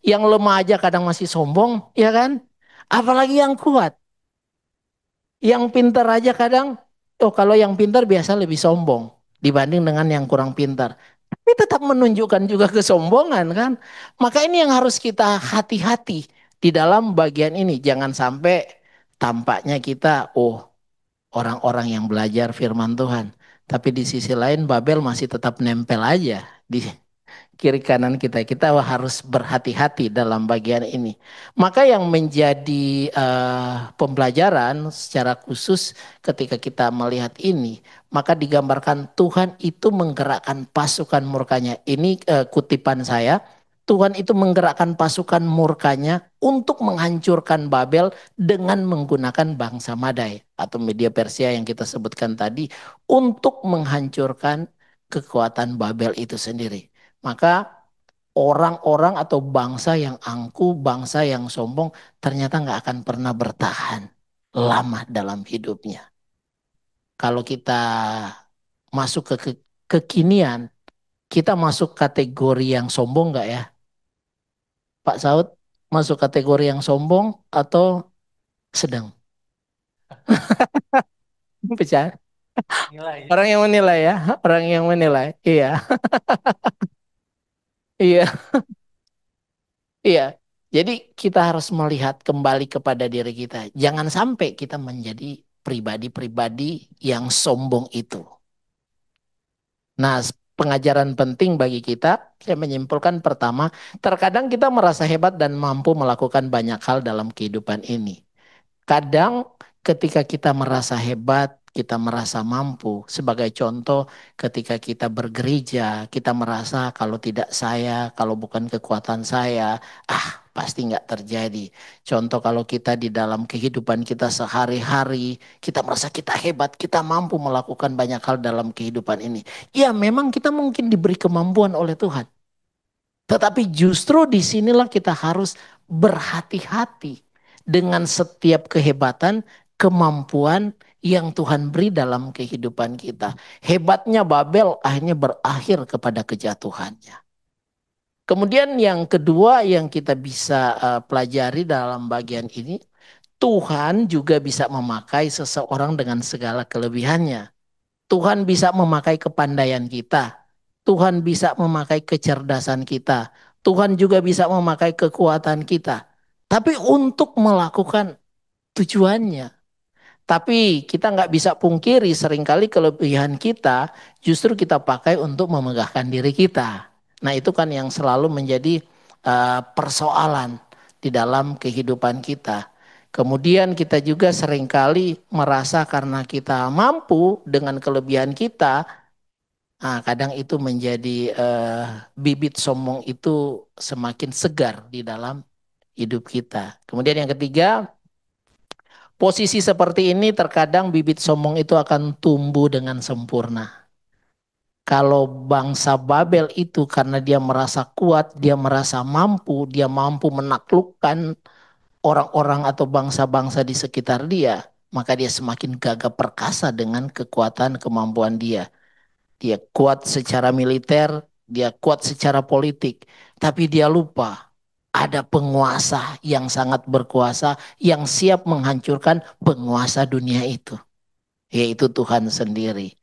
yang lemah aja kadang masih sombong, ya kan? Apalagi yang kuat. Yang pintar aja kadang, kalau yang pintar biasa lebih sombong dibanding dengan yang kurang pintar. Tapi tetap menunjukkan juga kesombongan kan. Maka ini yang harus kita hati-hati di dalam bagian ini. Jangan sampai tampaknya kita, orang-orang yang belajar firman Tuhan. Tapi di sisi lain Babel masih tetap nempel aja di kiri kanan kita. Kita harus berhati-hati dalam bagian ini. Maka yang menjadi pembelajaran secara khusus ketika kita melihat ini, maka digambarkan Tuhan itu menggerakkan pasukan murkanya. Ini kutipan saya. Tuhan itu menggerakkan pasukan murkanya untuk menghancurkan Babel dengan menggunakan bangsa Madai atau media Persia yang kita sebutkan tadi untuk menghancurkan kekuatan Babel itu sendiri. Maka orang-orang atau bangsa yang angkuh, bangsa yang sombong ternyata nggak akan pernah bertahan lama dalam hidupnya. Kalau kita masuk kekinian, kita masuk kategori yang sombong nggak ya? Pak Saud masuk kategori yang sombong atau sedang? Pecah. Orang yang menilai ya, orang yang menilai. Iya. Iya, iya. Jadi kita harus melihat kembali kepada diri kita. Jangan sampai kita menjadi pribadi-pribadi yang sombong itu. Nah, pengajaran penting bagi kita, saya menyimpulkan pertama, terkadang kita merasa hebat dan mampu melakukan banyak hal dalam kehidupan ini. Kadang ketika kita merasa hebat, kita merasa mampu. Sebagai contoh, ketika kita bergereja, kita merasa kalau tidak saya, kalau bukan kekuatan saya, pasti nggak terjadi. Contoh kalau kita di dalam kehidupan kita sehari-hari, kita merasa kita hebat, kita mampu melakukan banyak hal dalam kehidupan ini. Ya memang kita mungkin diberi kemampuan oleh Tuhan. Tetapi justru disinilah kita harus berhati-hati dengan setiap kehebatan, kemampuan yang Tuhan beri dalam kehidupan kita. Hebatnya Babel akhirnya berakhir kepada kejatuhannya. Kemudian yang kedua yang kita bisa pelajari dalam bagian ini, Tuhan juga bisa memakai seseorang dengan segala kelebihannya. Tuhan bisa memakai kepandaian kita. Tuhan bisa memakai kecerdasan kita. Tuhan juga bisa memakai kekuatan kita. Tapi untuk melakukan tujuannya. Tapi kita nggak bisa pungkiri seringkali kelebihan kita justru kita pakai untuk memegahkan diri kita. Nah itu kan yang selalu menjadi persoalan di dalam kehidupan kita. Kemudian kita juga seringkali merasa karena kita mampu dengan kelebihan kita, kadang itu menjadi bibit sombong itu semakin segar di dalam hidup kita. Kemudian yang ketiga, posisi seperti ini terkadang bibit sombong itu akan tumbuh dengan sempurna. Kalau bangsa Babel itu karena dia merasa kuat, dia merasa mampu, dia mampu menaklukkan orang-orang atau bangsa-bangsa di sekitar dia, maka dia semakin gagah perkasa dengan kekuatan kemampuan dia. Dia kuat secara militer, dia kuat secara politik, tapi dia lupa ada penguasa yang sangat berkuasa yang siap menghancurkan penguasa dunia itu, yaitu Tuhan sendiri.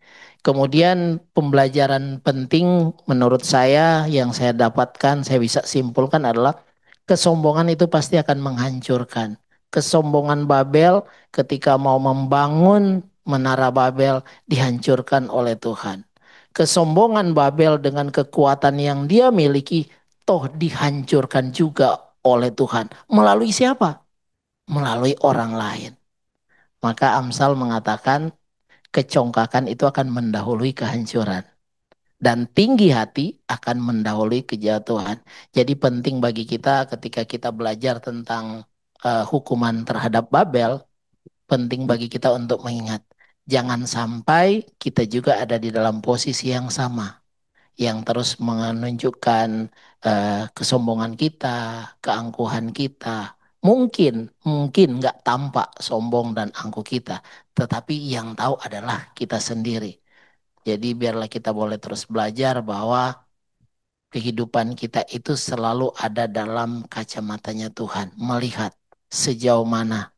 Kemudian pembelajaran penting menurut saya yang saya dapatkan, saya bisa simpulkan adalah kesombongan itu pasti akan menghancurkan. Kesombongan Babel ketika mau membangun menara Babel dihancurkan oleh Tuhan. Kesombongan Babel dengan kekuatan yang dia miliki toh dihancurkan juga oleh Tuhan. Melalui siapa? Melalui orang lain. Maka Amsal mengatakan kecongkakan itu akan mendahului kehancuran. Dan tinggi hati akan mendahului kejatuhan. Jadi penting bagi kita ketika kita belajar tentang hukuman terhadap Babel, penting bagi kita untuk mengingat. Jangan sampai kita juga ada di dalam posisi yang sama. Yang terus menunjukkan kesombongan kita, keangkuhan kita. Mungkin nggak tampak sombong dan angkuh kita. Tetapi yang tahu adalah kita sendiri. Jadi biarlah kita boleh terus belajar bahwa kehidupan kita itu selalu ada dalam kacamatanya Tuhan. Melihat sejauh mana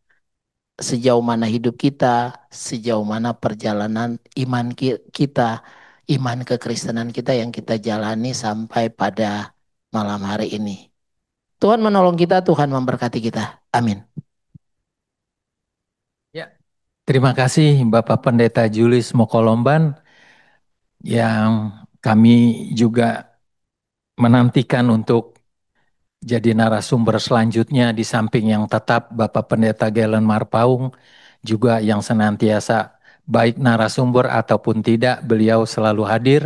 hidup kita, sejauh mana perjalanan iman kita, iman kekristenan kita yang kita jalani sampai pada malam hari ini. Tuhan menolong kita, Tuhan memberkati kita. Amin. Ya, terima kasih Bapak Pendeta Julius Mokolomban yang kami juga menantikan untuk jadi narasumber selanjutnya di samping yang tetap Bapak Pendeta Galen Marpaung juga yang senantiasa baik narasumber ataupun tidak beliau selalu hadir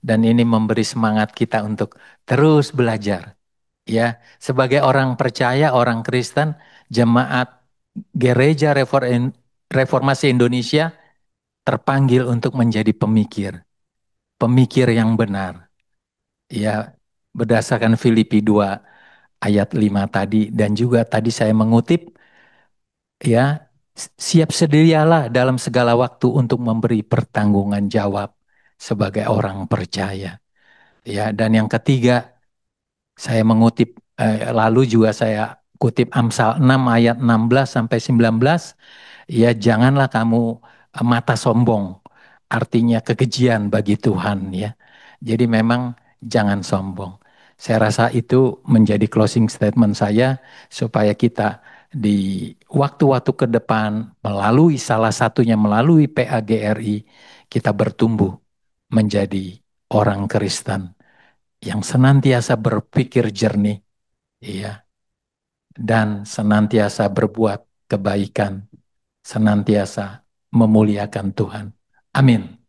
dan ini memberi semangat kita untuk terus belajar. Ya, sebagai orang percaya, orang Kristen, jemaat Gereja Reformasi Indonesia terpanggil untuk menjadi pemikir yang benar. Ya, berdasarkan Filipi 2 ayat 5 tadi dan juga tadi saya mengutip ya, siap sedialah dalam segala waktu untuk memberi pertanggungan jawab sebagai orang percaya. Ya, dan yang ketiga saya mengutip lalu juga saya kutip Amsal 6 ayat 16 sampai 19, ya janganlah kamu mata sombong, artinya kekejian bagi Tuhan ya. Jadi memang jangan sombong. Saya rasa itu menjadi closing statement saya supaya kita di waktu-waktu ke depan melalui salah satunya melalui PAGRI kita bertumbuh menjadi orang Kristen yang senantiasa berpikir jernih, iya, dan senantiasa berbuat kebaikan, senantiasa memuliakan Tuhan. Amin.